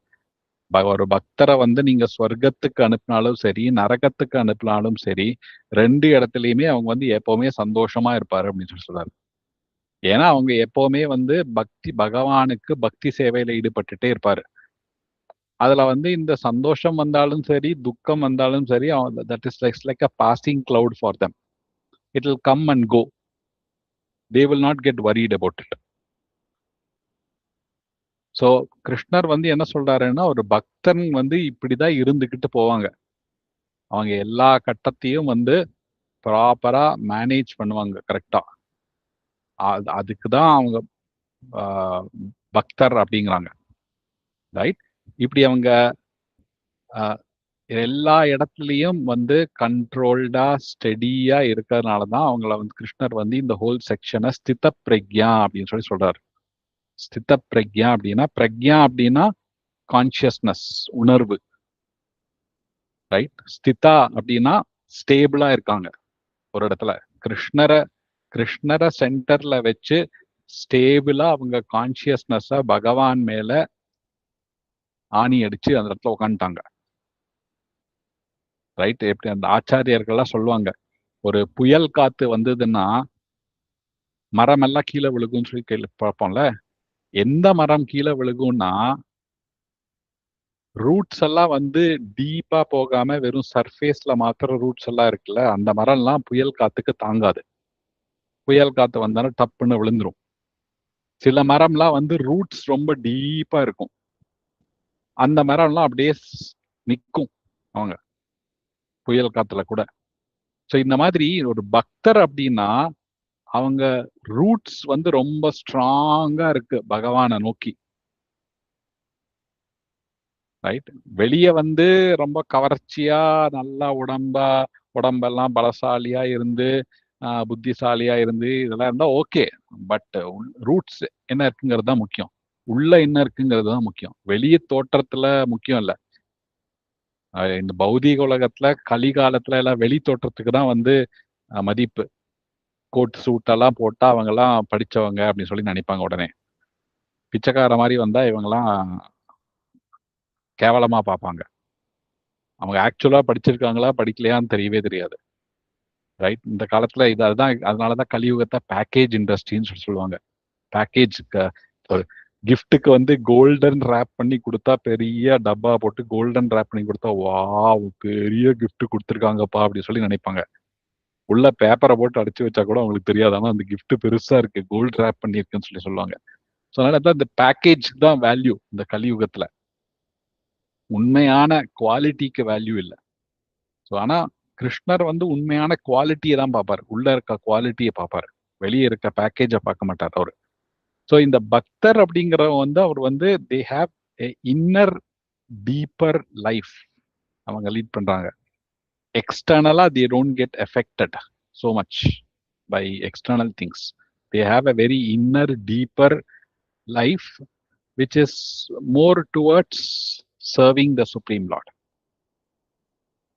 ஒரு பக்தரை வந்து நீங்க ஸ்வர்க்கத்துக்கு அனுப்பினாலும் சரி, நரகத்துக்கு அனுப்பினாலும் சரி, ரெண்டு இடத்துலயுமே அவங்க வந்து எப்பவுமே சந்தோஷமா இருப்பாரு அப்படின்னு சொல்றாரு. ஏன்னா அவங்க எப்பவுமே வந்து பகவானுக்கு பக்தி சேவையில ஈடுபட்டுட்டே இருப்பாரு. அதுல வந்து இந்த சந்தோஷம் வந்தாலும் சரி, துக்கம் வந்தாலும் சரி, that is like a passing cloud for them. It will come and go. They will not get worried about it. So Krishnar வந்து என்ன சொல்றாருன்னா, ஒரு பக்தன் வந்து இப்படிதான் இருந்துகிட்டு போவாங்க. அவங்க எல்லா கட்டத்தையும் வந்து ப்ராப்பரா மேனேஜ் பண்ணுவாங்க கரெக்டா. அதுக்குதான் அவங்க பக்தர் அப்படிங்கிறாங்க. ரைட். இப்படி அவங்க எல்லா இடத்துலயும் வந்து கண்ட்ரோல்டா ஸ்டெடியா இருக்கிறதுனாலதான் அவங்கள வந்து கிருஷ்ணர் வந்து இந்த ஹோல் செக்ஷனை ஸ்தித பிரக்யா அப்படின்னு சொல்றாரு. ஸ்தித பிரக்யா அப்படின்னா, பிரக்யா அப்படின்னா கான்சியஸ்னஸ், உணர்வு. ரைட். ஸ்திதா அப்படின்னா ஸ்டேபிளா இருக்காங்க ஒரு இடத்துல. கிருஷ்ணரை சென்டர்ல வச்சு ஸ்டேபிளா அவங்க கான்சியஸ்னஸ பகவான் மேல ஆணி அடிச்சு அந்த இடத்துல உட்காந்துட்டாங்க. ரைட். எப்படி அந்த ஆச்சாரியர்கள்லாம் சொல்லுவாங்க, ஒரு புயல் காத்து வந்ததுன்னா மரம் எல்லாம் கீழே விழுகும்னு சொல்லி பார்ப்போம்ல. எந்த மரம் கீழே விழுகும்னா, ரூட்ஸ் எல்லாம் வந்து டீப்பா போகாம வெறும் சர்ஃபேஸ்ல மாத்திர ரூட்ஸ் எல்லாம் இருக்குல்ல, அந்த மரம் எல்லாம் புயல் காத்துக்கு தாங்காது. புயல் காத்து வந்தாலும் டப்புன்னு விழுந்துரும். சில மரம்லாம் வந்து ரூட்ஸ் ரொம்ப டீப்பா இருக்கும். அந்த மரம்லாம் அப்படியே நிற்கும் அவங்க புயல் காத்துல கூட. ஸோ இந்த மாதிரி ஒரு பக்தர் அப்படின்னா அவங்க ரூட்ஸ் வந்து ரொம்ப ஸ்ட்ராங்கா இருக்கு பகவானை நோக்கி. ரைட். வெளியே வந்து ரொம்ப கவர்ச்சியா நல்லா உடம்பெல்லாம் பலசாலியா இருந்து புத்திசாலியா இருந்து இதெல்லாம் இருந்தா ஓகே. பட் ரூட்ஸ் என்ன இருக்குங்கிறது தான் முக்கியம். உள்ள என்ன இருக்குங்கிறது தான் முக்கியம். வெளியே தோற்றத்துல முக்கியம் இல்ல. இந்த பௌதீக உலகத்துல கலிகாலத்துல எல்லாம் வெளி தோற்றத்துக்கு தான் வந்து மதிப்பு. கோட் சூட் எல்லாம் போட்டா அவங்க எல்லாம் படிச்சவங்க அப்படின்னு சொல்லி நினைப்பாங்க. உடனே பிச்சைக்கார மாதிரி வந்தா இவங்கெல்லாம் கேவலமா பார்ப்பாங்க. அவங்க ஆக்சுவலா படிச்சிருக்காங்களா படிக்கலையான்னு தெரியவே தெரியாது. ரைட். இந்த காலத்துல அதுதான், அதனாலதான் கலியுகத்தை பேக்கேஜ் இண்டஸ்ட்ரின்னு சொல்லுவாங்க. பேக்கேஜ் ஒரு கிஃப்ட்டுக்கு வந்து கோல்டன் ரேப் பண்ணி கொடுத்தா, பெரிய டப்பா போட்டு கோல்டன் ரேப் பண்ணி கொடுத்தா, வா பெரிய கிஃப்ட் கொடுத்துருக்காங்கப்பா அப்படின்னு சொல்லி நினைப்பாங்க. உள்ள பேப்பரை போட்டு அடிச்சு வச்சா கூட அவங்களுக்கு தெரியாது. ஆனா அந்த கிஃப்ட் பெருசா இருக்கு, கோல்டு ரேப் பண்ணிருக்குன்னு சொல்லி சொல்லுவாங்க. ஸோ அதனால இந்த பேக்கேஜ் தான் வேல்யூ இந்த கலியுகத்துல. உண்மையான குவாலிட்டிக்கு வேல்யூ இல்லை. ஸோ ஆனா கிருஷ்ணர் வந்து உண்மையான குவாலிட்டியை தான் பார்ப்பாரு, உள்ள இருக்க குவாலிட்டியை பார்ப்பாரு. வெளியே இருக்க பேக்கேஜை பார்க்க மாட்டார் அவரு. ஸோ இந்த பக்தர் அப்படிங்கிறவங்க வந்து அவர் வந்து they have inner deeper life அவங்க லீட் பண்றாங்க. எக்ஸ்டர்னலா they don't get affected so much by external things. They have a very inner deeper life which is more towards serving the Supreme Lord.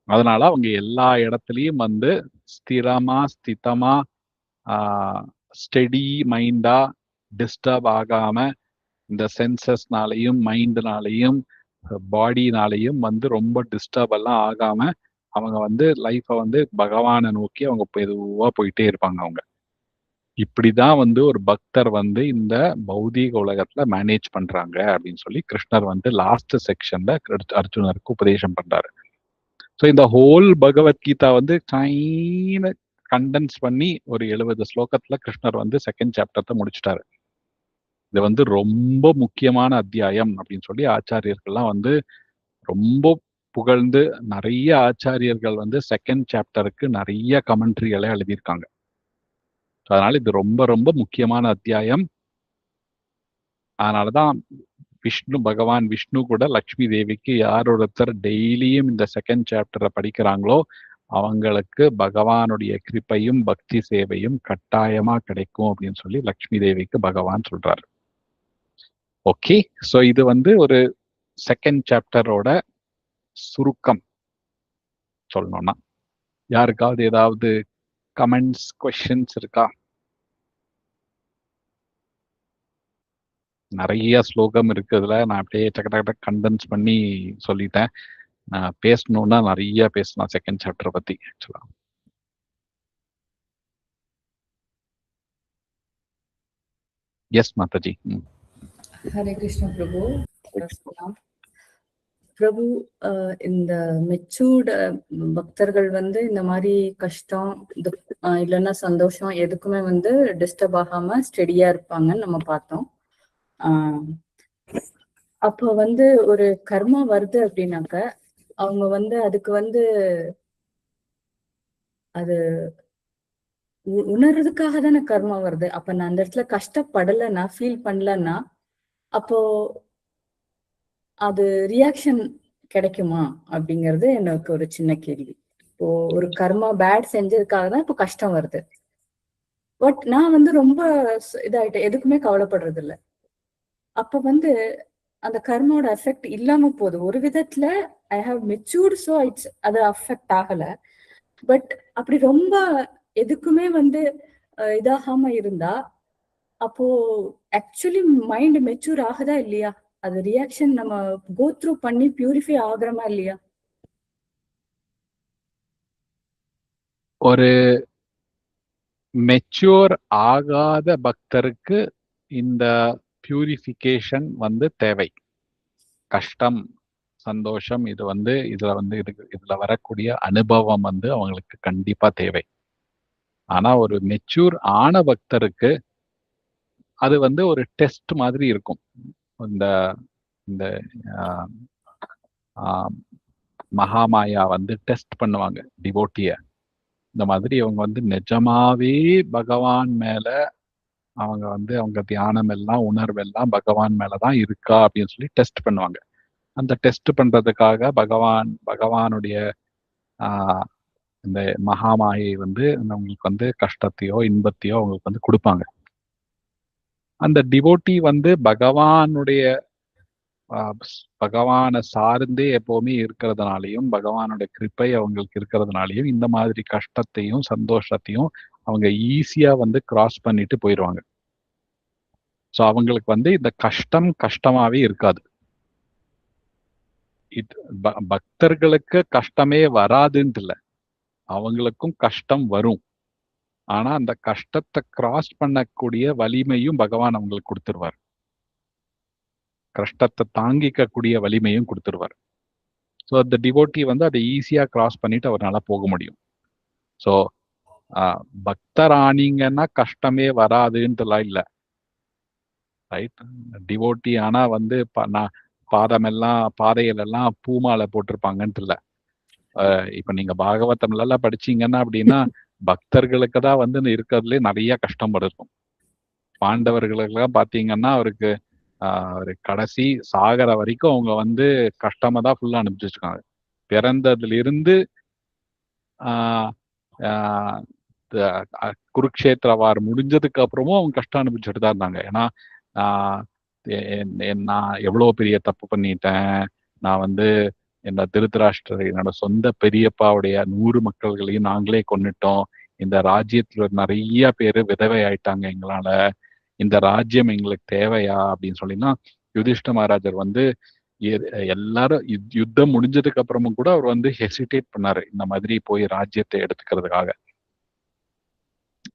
அதனால அவங்க எல்லா இடத்துலயும் வந்து ஸ்திதமா ஸ்டெடி மைண்டா டிஸ்டர்ப் ஆகாம இந்த சென்சஸ்னாலையும் மைண்ட்னாலையும் பாடினாலையும் வந்து ரொம்ப டிஸ்டர்ப் எல்லாம் ஆகாம அவங்க வந்து லைஃப்பை வந்து பகவானை நோக்கி அவங்க மெதுவா போயிட்டே இருப்பாங்க. அவங்க இப்படிதான் வந்து ஒரு பக்தர் வந்து இந்த பௌதீக உலகத்துல மேனேஜ் பண்றாங்க அப்படின்னு சொல்லி கிருஷ்ணர் வந்து லாஸ்ட் செக்ஷன்ல அர்ஜுனருக்கு உபதேசம் பண்றாரு. ஸோ இந்த ஹோல் பகவத்கீதா வந்து சைன கண்டென்ஸ் பண்ணி ஒரு 70 ஸ்லோகத்துல கிருஷ்ணர் வந்து செகண்ட் சாப்டர்த்தை முடிச்சுட்டாரு. இது வந்து ரொம்ப முக்கியமான அத்தியாயம் அப்படின்னு சொல்லி ஆச்சாரியர்கள்லாம் வந்து ரொம்ப புகழ்ந்து நிறைய ஆச்சாரியர்கள் வந்து செகண்ட் சாப்டருக்கு நிறைய கமெண்ட்ரிகளை எழுதியிருக்காங்க. அதனால இது ரொம்ப ரொம்ப முக்கியமான அத்தியாயம். அதனாலதான் பகவான் விஷ்ணு கூட லக்ஷ்மி தேவிக்கு யார் ஒருத்தர் டெய்லியும் இந்த செகண்ட் சாப்டரை படிக்கிறாங்களோ அவங்களுக்கு பகவானுடைய கிருப்பையும் பக்தி சேவையும் கட்டாயமா கிடைக்கும் அப்படின்னு சொல்லி லக்ஷ்மி தேவிக்கு பகவான் சொல்றாரு. ஓகே, ஸோ இது வந்து ஒரு செகண்ட் சாப்டரோட சுருக்கம் சொல்லணும்னா. யாருக்காவது ஏதாவது கமெண்ட்ஸ் கொஸ்டின்ஸ் இருக்கா? நிறைய ஸ்லோகம் இருக்குதுல, நான் அப்படியே டக்கு கண்டென்ஸ் பண்ணி சொல்லிட்டேன். பேசணும்னா நிறைய பேசலாம் செகண்ட் சாப்டர் பத்தி. ஆக்சுவலா எஸ் மாதாஜி. ஹரே கிருஷ்ண பிரபு. பிரபு, இந்த மெச்சூர்டு பக்தர்கள் வந்து இந்த மாதிரி கஷ்டம் இல்லைன்னா சந்தோஷம் எதுக்குமே வந்து டிஸ்டர்ப் ஆகாம ஸ்டெடியா இருப்பாங்கன்னு நம்ம பார்த்தோம். அப்போ வந்து ஒரு கர்மா வருது அப்படின்னாக்க அவங்க வந்து அதுக்கு வந்து அது உணர்றதுக்காக தானே கர்மா வருது. அப்ப நான் அந்த இடத்துல கஷ்டப்படலைன்னா, ஃபீல் பண்ணலன்னா, அப்போ அது ரியாக்ஷன் கிடைக்குமா அப்படிங்கிறது எனக்கு ஒரு சின்ன கேள்வி. இப்போ ஒரு கர்மா பேட் செஞ்சதுக்காக தான் இப்போ கஷ்டம் வருது. பட் நான் வந்து ரொம்ப இதாயிட்டேன், எதுக்குமே கவலைப்படுறது இல்லை. அப்ப வந்து அந்த கர்மாவோட எஃபெக்ட் இல்லாம போகுது. ஒரு விதத்துல I have matured, so it's அது அஃபெக்ட் ஆகல. பட் அப்படி ரொம்ப எதுக்குமே வந்து இதாகாம இருந்தா அப்போ ஆக்சுவலி மைண்ட் மெச்சூர் ஆகுதா இல்லையா? அது ரியாக்ஷன் நம்ம கோ த்ரூ பண்ணி பியூரிஃபை ஆகுறமா இல்லையா? ஒரு மெச்சூர் ஆகாத பக்தருக்கு இந்த பியூரிஃபிகேஷன் வந்து தேவை. கஷ்டம் சந்தோஷம் இது வந்து இதுல வரக்கூடிய அனுபவம் வந்து அவங்களுக்கு கண்டிப்பா தேவை. ஆனா ஒரு மெச்சூர் ஆன பக்தருக்கு அது வந்து ஒரு டெஸ்ட் மாதிரி இருக்கும். இந்த இந்த மகாமாயா வந்து டெஸ்ட் பண்ணுவாங்க டிவோட்டிய. இந்த மாதிரி அவங்க வந்து நிஜமாவே பகவான் மேல அவங்க வந்து அவங்க தியானம் எல்லாம் உணர்வெல்லாம் பகவான் மேலதான் இருக்கா அப்படின்னு சொல்லி டெஸ்ட் பண்ணுவாங்க. அந்த டெஸ்ட் பண்றதுக்காக பகவானுடைய இந்த மகாமாயை வந்து அவங்களுக்கு வந்து கஷ்டத்தையோ இன்பத்தையோ அவங்களுக்கு வந்து கொடுப்பாங்க. அந்த டிவோட்டி வந்து பகவானை சார்ந்தே எப்பவுமே இருக்கிறதுனாலையும் பகவானுடைய கிருப்பை அவங்களுக்கு இருக்கிறதுனாலையும் இந்த மாதிரி கஷ்டத்தையும் சந்தோஷத்தையும் அவங்க ஈஸியா வந்து கிராஸ் பண்ணிட்டு போயிடுவாங்க. ஸோ அவங்களுக்கு வந்து இந்த கஷ்டமாவே இருக்காது. பக்தர்களுக்கு கஷ்டமே வராதுன்னு இல்லை, அவங்களுக்கும் கஷ்டம் வரும். ஆனா அந்த கஷ்டத்தை கிராஸ் பண்ணக்கூடிய வலிமையும் பகவான் அவங்களுக்கு கொடுத்துருவார். கஷ்டத்தை தாங்கிக்கக்கூடிய வலிமையும் கொடுத்துருவார். ஸோ அந்த டிவோட்டி வந்து அதை ஈஸியா கிராஸ் பண்ணிட்டு அவரால் போக முடியும். ஸோ பக்தர் ஆனீங்கன்னா கஷ்டமே வராதுன்ட்டுலாம் இல்லை, ரைட்? டிவோட்டி ஆனா வந்து பாதையிலெல்லாம் பூமாலை போட்டிருப்பாங்கன்ட்டு இல்லை. இப்ப நீங்க பாகவதம்ல எல்லாம் படிச்சீங்கன்னா அப்படின்னா பக்தர்களுக்கு தான் வந்து இருக்கிறதுலே நிறைய கஷ்டம் இருக்கும். பாண்டவர்களுக்கெல்லாம் பாத்தீங்கன்னா அவருக்கு ஒரு கடைசி சாகர வரைக்கும் அவங்க வந்து கஷ்டமா தான் ஃபுல்லா அனுப்பிச்சிருக்காங்க. பிறந்ததுல இருந்து ஆஹ் ஆஹ் குருக்ஷேத்திர வார் முடிஞ்சதுக்கு அப்புறமும் அவங்க கஷ்டம் அனுப்பிச்சுட்டு தான் இருந்தாங்க. ஏன்னா ஆஹ் நான் எவ்வளவு பெரிய தப்பு பண்ணிட்டேன், நான் வந்து இந்த திருத்தராஷ்டிரர் என்னோட சொந்த பெரியப்பாவுடைய 100 மக்கள்களையும் நாங்களே கொன்னுட்டோம், இந்த ராஜ்யத்துல நிறைய பேரு விதவை ஆயிட்டாங்க எங்களால, இந்த ராஜ்யம் எங்களுக்கு தேவையா அப்படின்னு சொல்லினா யுதிஷ்ட மகாராஜர் வந்து எல்லாரும் யுத்தம் முடிஞ்சதுக்கு அப்புறமும் கூட அவர் வந்து ஹெசிடேட் பண்ணாரு இந்த மாதிரி போய் ராஜ்யத்தை எடுத்துக்கிறதுக்காக.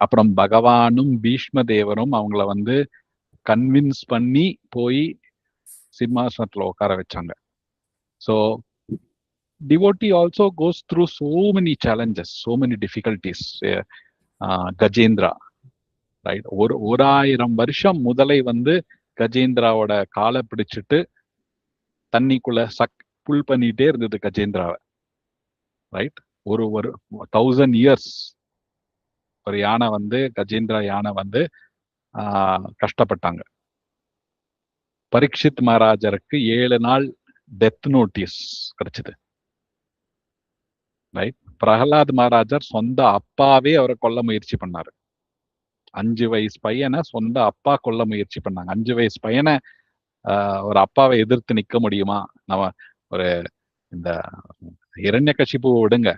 அப்புறம் பகவானும் பீஷ்ம தேவரும் அவங்கள வந்து கன்வின்ஸ் பண்ணி போய் சிம்மாசனத்துல உட்கார வச்சாங்க. So devotee also goes through so many challenges, so many difficulties. Gajendra, right, 1000 வருஷம் முதலை வந்து கஜேந்திராவோட காலை பிடிச்சிட்டு தண்ணிக்குள்ள புல் பண்ணிட்டே இருந்தது கஜேந்திராவை, ரைட். ஒரு 1000 years ஒரு யானை வந்து கஜேந்திரா யானை வந்து கஷ்டப்பட்டாங்க. பரீட்சித் மகாராஜருக்கு 7 நாள் டெத் நோட்டீஸ் கிடைச்சது, ரைட். பிரகலாத் மகாராஜர் சொந்த அப்பாவே அவரை கொல்ல முயற்சி பண்ணாரு. 5 வயசு பையனை சொந்த அப்பா கொல்ல முயற்சி பண்ணாங்க. 5 வயசு பையனை ஒரு அப்பாவை எதிர்த்து நிக்க முடியுமா? நம்ம ஒரு இந்த ஹிரண்யகசிபு விடுங்க,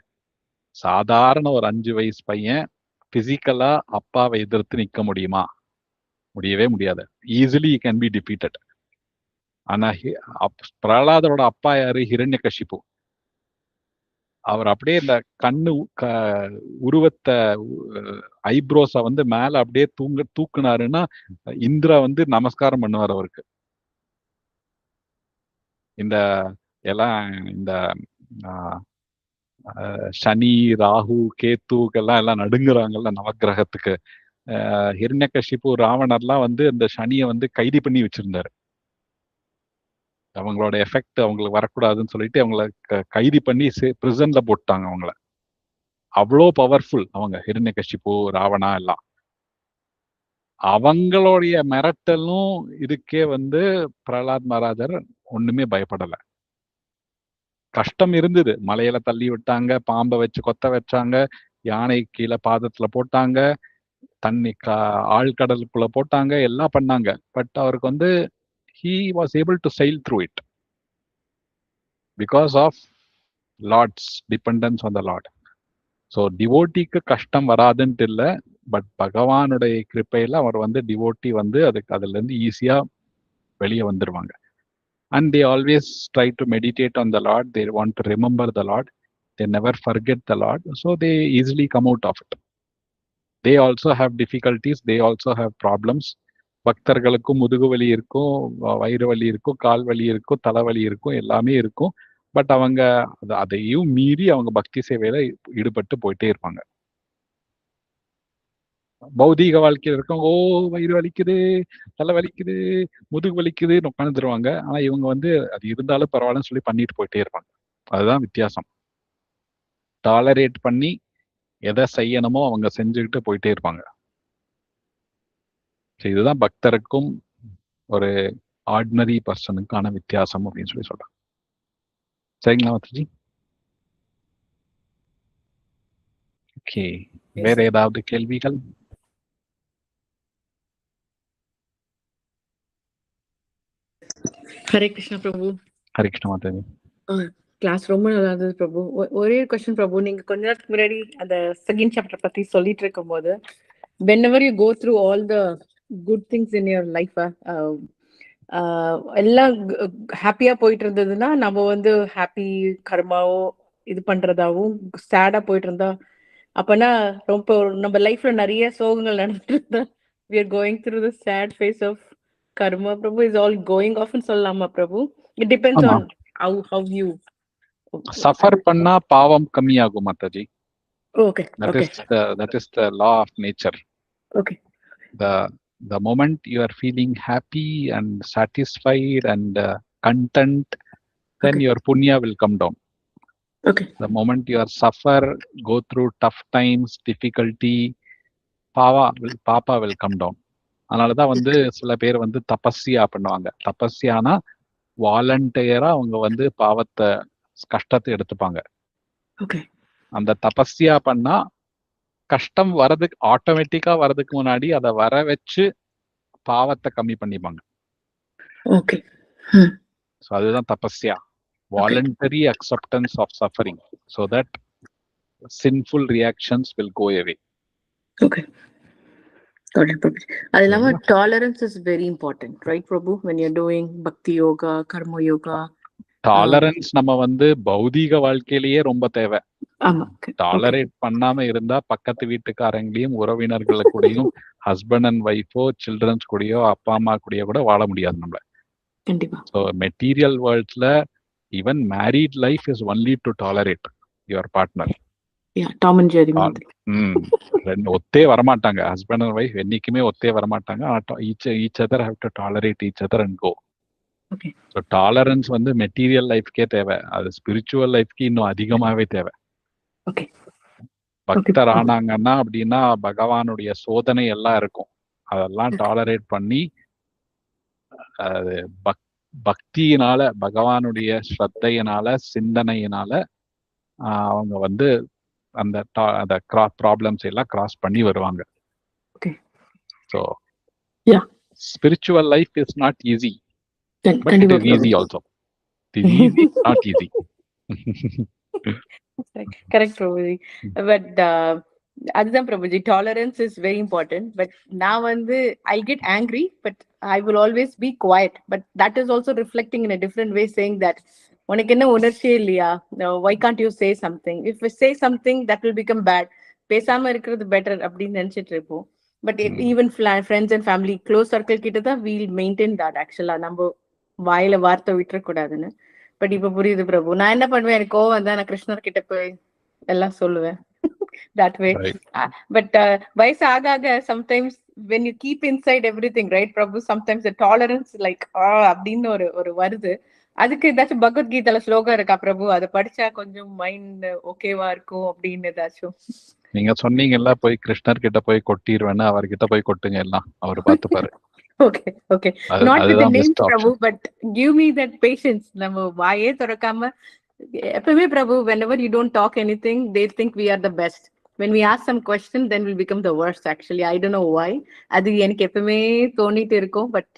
சாதாரண ஒரு 5 வயசு பையன் பிசிக்கலா அப்பாவை எதிர்த்து நிக்க முடியுமா? முடியவே முடியாது. Easily can be defeated. ஆனா பிரகலாதரோட அப்பா யாரு? ஹிரண்யகசிபு. அவர் அப்படியே இந்த கண்ணு உருவத்தை ஐப்ரோஸ வந்து மேல அப்படியே தூக்குனாருன்னா இந்திரா வந்து நமஸ்காரம் பண்ணுவார் அவருக்கு. இந்த எல்லாம் இந்த சனி, ராகு, கேத்துக்கெல்லாம் எல்லாம் நடுங்குறாங்கல்ல நவக்கிரகத்துக்கு. ஹிரண்யகசிபு, ராவணர்லாம் வந்து இந்த சனியை வந்து கைது பண்ணி வச்சிருந்தாரு. அவங்களோட எஃபெக்ட் அவங்களுக்கு வரக்கூடாதுன்னு சொல்லிட்டு அவங்கள கைது பண்ணி பிரிசன்ல போட்டாங்க அவங்கள. அவ்வளோ பவர்ஃபுல் அவங்க ஹிரண்யகசிபு, ராவணா எல்லாம். அவங்களுடைய மிரட்டலும் இதுக்கே வந்து பிரகலாத் மகாராஜர் ஒண்ணுமே பயப்படல. கஷ்டம் இருந்தது, மலையில தள்ளி விட்டாங்க, பாம்பை வச்சு கொத்த வச்சாங்க, யானை கீழே பாதத்துல போட்டாங்க, தண்ணி ஆழ்கடலுக்குள்ள போட்டாங்க, எல்லாம் பண்ணாங்க. பட் அவருக்கு வந்து he was able to sail through it because of Lord's dependence on the Lord. So டிவோட்டிக்கு கஷ்டம் வராதுன்ட்டு இல்லை, பட் பகவானுடைய கிருப்பையில அவர் வந்து டிவோட்டி வந்து அதுல இருந்து ஈஸியா வெளியே வந்துருவாங்க. And they always try to meditate on the Lord. They want to remember the Lord. They never forget the Lord. So they easily come out of it. They also have difficulties. They also have problems. பக்தர்களுக்கும் முதுகு வலி இருக்கும், வயிறு வலி இருக்கும், கால் வலி இருக்கும், தலைவலி இருக்கும், எல்லாமே இருக்கும். பட் அவங்க அதையும் மீறி அவங்க பக்தி சேவையில ஈடுபட்டு போயிட்டே இருப்பாங்க. பௌதீக வாழ்க்கையில இருக்கவங்க வயிறு வலிக்குது, தலை வலிக்குது, முதுகு வலிக்குதுன்னு உட்காந்துருவாங்க. ஆனா இவங்க வந்து அது இருந்தாலும் பரவாயில்லன்னு சொல்லி பண்ணிட்டு போயிட்டே இருப்பாங்க. அதுதான் வித்தியாசம். டாலரேட் பண்ணி எதை செய்யணுமோ அவங்க செஞ்சுக்கிட்டு போயிட்டே இருப்பாங்க. இதுதான் பக்தருக்கும் ஒரு ஆர்டினரி பர்சனுக்கான வித்தியாசம் அப்படின்னு சொல்லி சொல்றாங்க. சரிங்களா மாதாஜி? ஓகே, வேற ஏதாவது கேள்விகள்? ஹரே கிருஷ்ணா பிரபு. ஹரே கிருஷ்ணா மாதாஜி. கிளாஸ் ரொம்ப நல்லா இருந்தது பிரபு. ஒரே கொஸ்டின் பிரபு, நீங்க கொஞ்ச நேரத்துக்கு முன்னாடி அந்த செகண்ட் சாப்டர் பத்தி சொல்லிட்டு இருக்கும் போது, whenever you go through all the good things in your life, எல்லாம் ஹாப்பியா போயிட்டு இருந்ததுன்னா நம்ம வந்து ஹாப்பி கர்மாவோ இது பண்றதாவும், சேடா போயிட்டு இருந்தா அப்பனா ரொம்ப நம்ம லைஃப்ல நிறைய சோகங்கள் நடந்துட்டு இருந்தா we are going through the sad phase of karma prabhu is all going off ன்னு சொல்லலாமா பிரபு? It depends on how you suffer பண்ணா பாவம் கம்மியாகும் Mataji. Okay, that is the law of nature. Okay. The moment you are feeling happy and satisfied and content, then your punya will come down. Okay. The moment you are suffer, go through tough times, difficulty, பாப்பா will come down. அதனாலதான் வந்து சில பேர் வந்து தபஸ்யா பண்ணுவாங்க. தபஸ்யானா வாலண்டியரா அவங்க வந்து பாவத்தை கஷ்டத்தை எடுத்துப்பாங்க. Okay. அந்த தபஸ்யா பண்ணா கஷ்டம் வரதுக்கு ஆட்டோமேட்டிக்கா வரதுக்கு முன்னாடி அதை வர வச்சு பாவத்தை கம்மி பண்ணிப்பாங்க. Okay. ஸோ அதுதான் தபஸ்யா, voluntary acceptance of suffering, so that sinful reactions will go away. Okay. Got it, Prabhuji. அது இல்லாம tolerance is very important, right, Prabhu? When you're doing bhakti yoga, karma yoga. Tolerance நம்ம வந்து பௌதீக வாழ்க்கையிலேயே ரொம்ப தேவை. ஆமா. டாலரேட் பண்ணாம இருந்தா பக்கத்து வீட்டுக்காரங்களையும் உறவினர்கள் கூடயும் ஹஸ்பண்ட் அண்ட் ஒய்ஃபோ சில்ட்ரன்ஸ் கூடயோ அப்பா அம்மா கூடயோ கூட வாழ முடியாது நம்மள. கண்டிப்பா. ஸோ மெட்டீரியல் வேர்ல்ட்ஸ்ல even married life is only to tolerate your partner. Tom and Jerry மாதிரி. ரெண்டு ஒத்தே வரமாட்டாங்க, ஹஸ்பண்ட் அண்ட் ஒய்ஃப் என்னைக்குமே ஒத்தே வரமாட்டாங்க. Each other have to tolerate each other and go. So tolerance வந்து மெட்டீரியல் லைஃப்கே தேவை, அது ஸ்பிரிச்சுவல் லைஃப்க்கு இன்னும் அதிகமாவே தேவை. பக்தர் ஆனாங்கன்னா அப்படின்னா பகவானுடைய சோதனை எல்லாம் இருக்கும், அதெல்லாம் டாலரேட் பண்ணி அது பக்தியினால பகவானுடைய ஸ்ரத்தையினால சிந்தனையினால அவங்க வந்து அந்த ப்ராப்ளம்ஸ் எல்லாம் கிராஸ் பண்ணி வருவாங்க. So spiritual life is not easy, but it is easy also. It is easy, not easy. Correct, Prabhuji. But அதுதான் Prabhuji, tolerance is very important. But நான் வந்து I'll get angry, but I will always be quiet. But that is also reflecting in a different way, saying that உனக்கு என்ன உணர்ச்சியே இல்லையா, why can't you say something? If we say something, that will become bad. பேசாம இருக்கிறது பெட்டர் அப்படின்னு நினைச்சிட்டு இருப்போம். But even friends and family close circle கிட்ட தான் வீல் மெயின்டைன் தட். ஆக்சுவலா நம்ம வாயில வார்த்தை விட்டுறக்கூடாதுன்னு. பட் இப்ப புரியுது பிரபு. நான் என்ன பண்ணுவேன், எனக்கு கோவம் வந்தா நான் கிருஷ்ணர் கிட்ட போய் எல்லாம் சொல்லுவேன். that way. But வயசு ஆக ஆக sometimes when you keep inside everything, right Prabhu, sometimes the tolerance like அப்படின்னு ஒரு வருது. அதுக்கு ஏதாச்சும் பகவத்கீதைல ஸ்லோகம் இருக்கா பிரபு, அதை படிச்சா கொஞ்சம் மைண்ட் ஓகேவா இருக்கும் அப்படின்னு ஏதாச்சும்? நீங்க சொன்னீங்கல்ல போய் கிருஷ்ணர் கிட்ட போய் கொட்டிடுவேன்னு, அவர்கிட்ட போய் கொட்டுங்க, எல்லாம் அவர் பார்த்துப்பாரு. Okay. Not with the name Prabhu, but give me that patience. நம்ம வாயே திறக்காம எப்பவுமே பிரபு, whenever you don't talk anything, they think we are the best. When we ask some question, then we'll become the worst. Actually, I don't know why. அது எனக்கு எப்பவுமே தோணிட்டு இருக்கும். பட்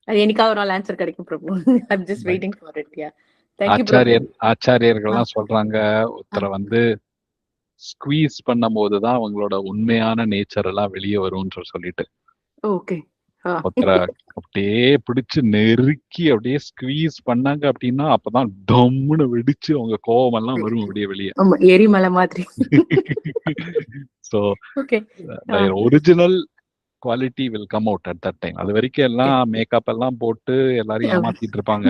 அது எனக்காக ஒரு நாள் ஆன்சர் கிடைக்கும் பிரபு. I'm just waiting for it. Yeah. Thank you பிரபு. ஆச்சாரியர்கள்லாம் சொல்றாங்க, ஒருத்தரை வந்து ஸ்குவீஸ் பண்ணும் போதுதான் அவங்களோட உண்மையான நேச்சர் எல்லாம் வெளியே வரும்னு சொல்லிட்டு. ஓகே. ஒருத்தரை அப்படியே பிடிச்சு நெருக்கி அப்படியே ஸ்குவீஸ் பண்ணாங்க அப்படின்னா அப்பதான் டம்முன்னு வெடிச்சு அவங்க கோபம் எல்லாம் வரும் அப்படியே வெளியே, எரிமலை மாதிரி. So original quality will come out at that time. அது வரைக்கும் எல்லாம் மேக்கப் எல்லாம் போட்டு எல்லாரையும் ஏமாத்திட்டு இருப்பாங்க.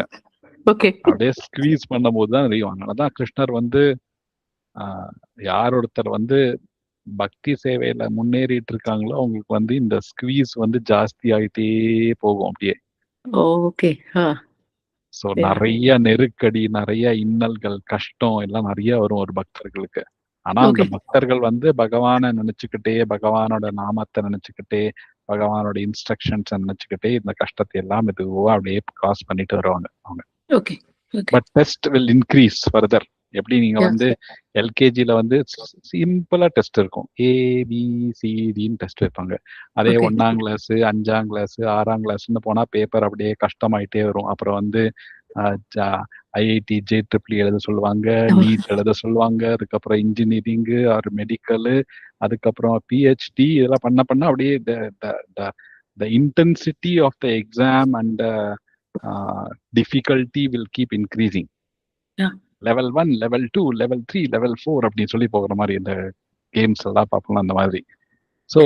அப்படியே ஸ்குவீஸ் பண்ணும் போதுதான் தெரியும். அதனாலதான் கிருஷ்ணர் வந்து யார் ஒருத்தர் வந்து பக்தி சேவையில முன்னேறிட்டு இருக்காங்களோ அவங்களுக்கு வந்து இந்த ஸ்குவீஸ் வந்து ஜாஸ்தி ஆயிட்டே போகும் அப்படியே. ஓகே. சோ நிறைய நெருக்கடி, நிறைய இன்னல்கள், கஷ்டம் எல்லாம் நிறைய வரும் ஒரு பக்தர்களுக்கு. ஆனா அந்த பக்தர்கள் வந்து பகவானை நினைச்சுக்கிட்டே, பகவானோட நாமத்தை நினைச்சுக்கிட்டே, பகவானோட இன்ஸ்ட்ரக்ஷன்ஸ் நினைச்சுக்கிட்டே இந்த கஷ்டத்தை எல்லாம் மெதுவா அப்படியே கிராஸ் பண்ணிட்டு வருவாங்க அவங்க. But test will increase further. எப்படி நீங்க வந்து எல்கேஜில வந்து சிம்பிளா டெஸ்ட் இருக்கும், ABCDன்னு டெஸ்ட் வைப்பாங்க. அதே 1ஆம் கிளாஸ் 5ஆம் கிளாஸ் 6ஆம் கிளாஸ்ன்னு போனா பேப்பர் அப்படியே கஷ்டமாயிட்டே வரும். அப்புறம் வந்து IIT JEEE எழுத சொல்லுவாங்க, நீட் எழுத சொல்லுவாங்க, அதுக்கப்புறம் இன்ஜினியரிங் ஆர் மெடிக்கல், அதுக்கப்புறம் PhD இதெல்லாம் பண்ண அப்படியே the intensity of the exam and difficulty will keep increasing. Level 1, level 2, level 3, level 4 அப்படின்னு சொல்லி போகிற மாதிரி இந்த கேம்ஸ் எல்லாம் பார்ப்போம் அந்த மாதிரி. So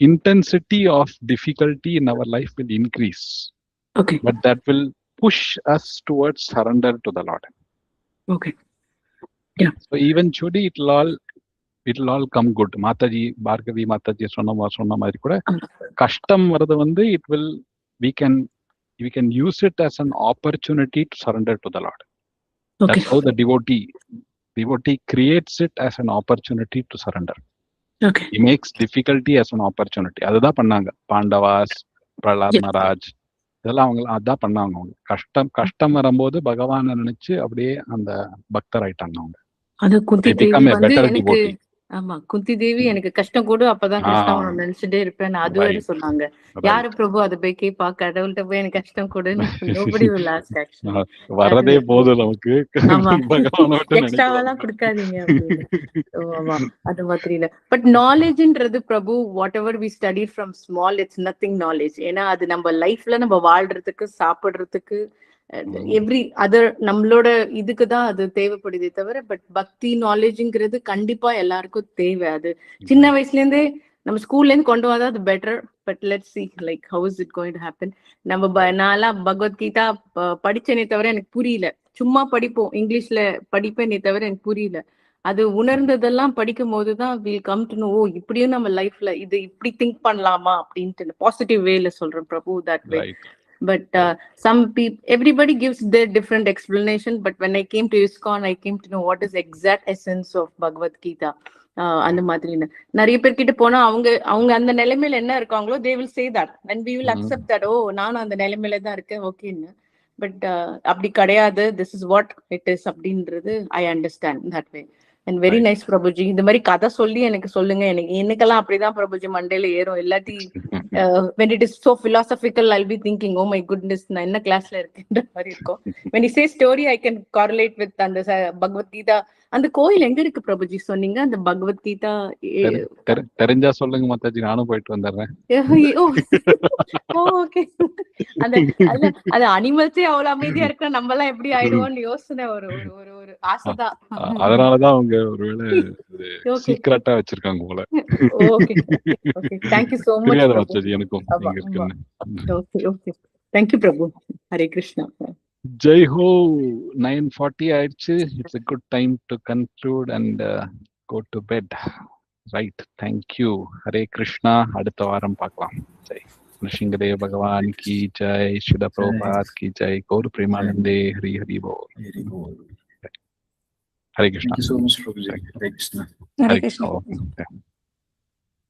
intensity of difficulty in our life will increase, but that will push us towards surrender to the Lord. So eventually it will all come good. Mataji, Bhargavi Mataji சொன்ன மாதிரி கூட கஷ்டம் வர்றது வந்து we can use it as an opportunity to surrender to the Lord. Okay. That's how the devotee creates it as an opportunity to surrender. Okay. He makes difficulty as an opportunity. அதுதான் பண்ணாங்க பாண்டவாஸ், பிரஹ்லாத் Yes. மகாராஜ், இதெல்லாம் அவங்க அதான் பண்ணாங்க. அவங்க கஷ்டம் வரும்போது பகவானை நினைச்சு அப்படியே அந்த பக்தர் ஆயிட்டாங்க அவங்க. அது குந்தி They தேவி become a வந்து better எனக்கு devotee. ஆமா குந்தி தேவி எனக்கு கஷ்டம் கூட அப்பதான் கிருஷ்ணாவை நினைச்சுட்டே இருப்பேன் அது வரை Right. சொன்னாங்க. Right. யாரு பிரபு அதை போய் கேப்பா, கடவுள்கிட்ட போய் எனக்கு கஷ்டம் கொடுன்னு. Nobody will ask actually. வரதே போதும் நமக்கு, ஆமா பகவானை மட்டும் எக்ஸ்ட்ராவெல்லாம் கொடுக்காதீங்க அப்படின்னு. So, ஆமா அது மாதிரி இல்ல. பட் நாலேஜ்ன்றது Prabhu whatever we study from small it's nothing knowledge. ஏன்னா அது நம்ம லைஃப்ல நம்ம வாழ்றதுக்கு சாப்பிடுறதுக்கு எவ்ரி அதர் நம்மளோட இதுக்குதான் அது தேவைப்படுதே தவிர பட் பக்தி நாலேஜ்ங்கிறது கண்டிப்பா எல்லாருக்கும் தேவை. அது சின்ன வயசுல இருந்தே நம்ம ஸ்கூல்ல இருந்து கொண்டு வந்தா அது better. But let's see like how is it going to happen. நம்ம நான்லாம் பகவத்கீதா படிச்சேனே தவிர எனக்கு புரியல. சும்மா படிப்போம், இங்கிலீஷ்ல படிப்பேனே தவிர எனக்கு புரியல. அது உணர்ந்ததெல்லாம் படிக்கும் போதுதான் வில் கம் டு நோ, ஓ இப்படியும் நம்ம லைஃப்ல இது இப்படி திங்க் பண்ணலாமா அப்படின்ட்டு பாசிட்டிவ் வேல சொல்றேன் Prabhu that way. But some people, everybody gives their different explanation. But when I came to ISKCON, I came to know what is exact essence of Bhagavad Gita. அந்த மாதிரி நிறைய பேர் கிட்ட போனா அவங்க அந்த நிலைமையில என்ன இருக்காங்களோ they will say that and we will accept that. ஓ நானும் அந்த நிலைமையில தான் இருக்கேன் ஓகேன்னு. பட் அப்படி கிடையாது, this is what it is அப்படின்றது I understand that way. And very nice Prabhuji. இந்த மாதிரி கதை சொல்லி எனக்கு சொல்லுங்க. எனக்கெல்லாம் அப்படிதான் பிரபுஜி மண்டையில ஏறும். இல்லாட்டி when it is so philosophical I'll be thinking oh my goodness நான் என்ன கிளாஸ்ல இருக்கேன்ற மாதிரி இருக்கும். when you say story I can correlate with அந்த பகவத் கீதா. அந்த கோயில் எங்க இருக்கு பிரபுஜி சொன்னீங்க? அந்த பகவத் கீதா தெரிஞ்சா சொல்லுங்க மாதாஜி, நானும் போயிட்டு வந்துடுறேன். ஓகே. அந்த அது அனிமல்ஸே அவ்வளவு அமைதியா இருக்க நம்ம எல்லாம் எப்படி ஆயிடுவோம்னு யோசனை ஒரு ஒரு ஒரு ஆசைதான். அதனாலதான் அவங்க ஒருவேளை சீக்ரெட்டா வச்சிருக்காங்க போல. Okay okay thank you so much தெரியாது மாதாஜி எனக்கும் நீங்க இருக்குன்னு. ஓகே ஓகே thank you பிரபு. ஹரே கிருஷ்ணா. ஜெய் ஹோ. 9:40 ஆயிடுச்சு. It's a good time to conclude and go to bed. Right. Thank you. Hare Krishna. அடுத்த வாரம் பார்க்கலாம். ஜெய் நரசிங்கதேவ பகவான் கி ஜெய். ஸ்ரீல பிரபுபாத் கி ஜெய். கௌர பிரேமானந்தே. ஹரி ஹரி போல். Hare Krishna. Thank you so much, Prabhuji. Hare Krishna. Hare Krishna.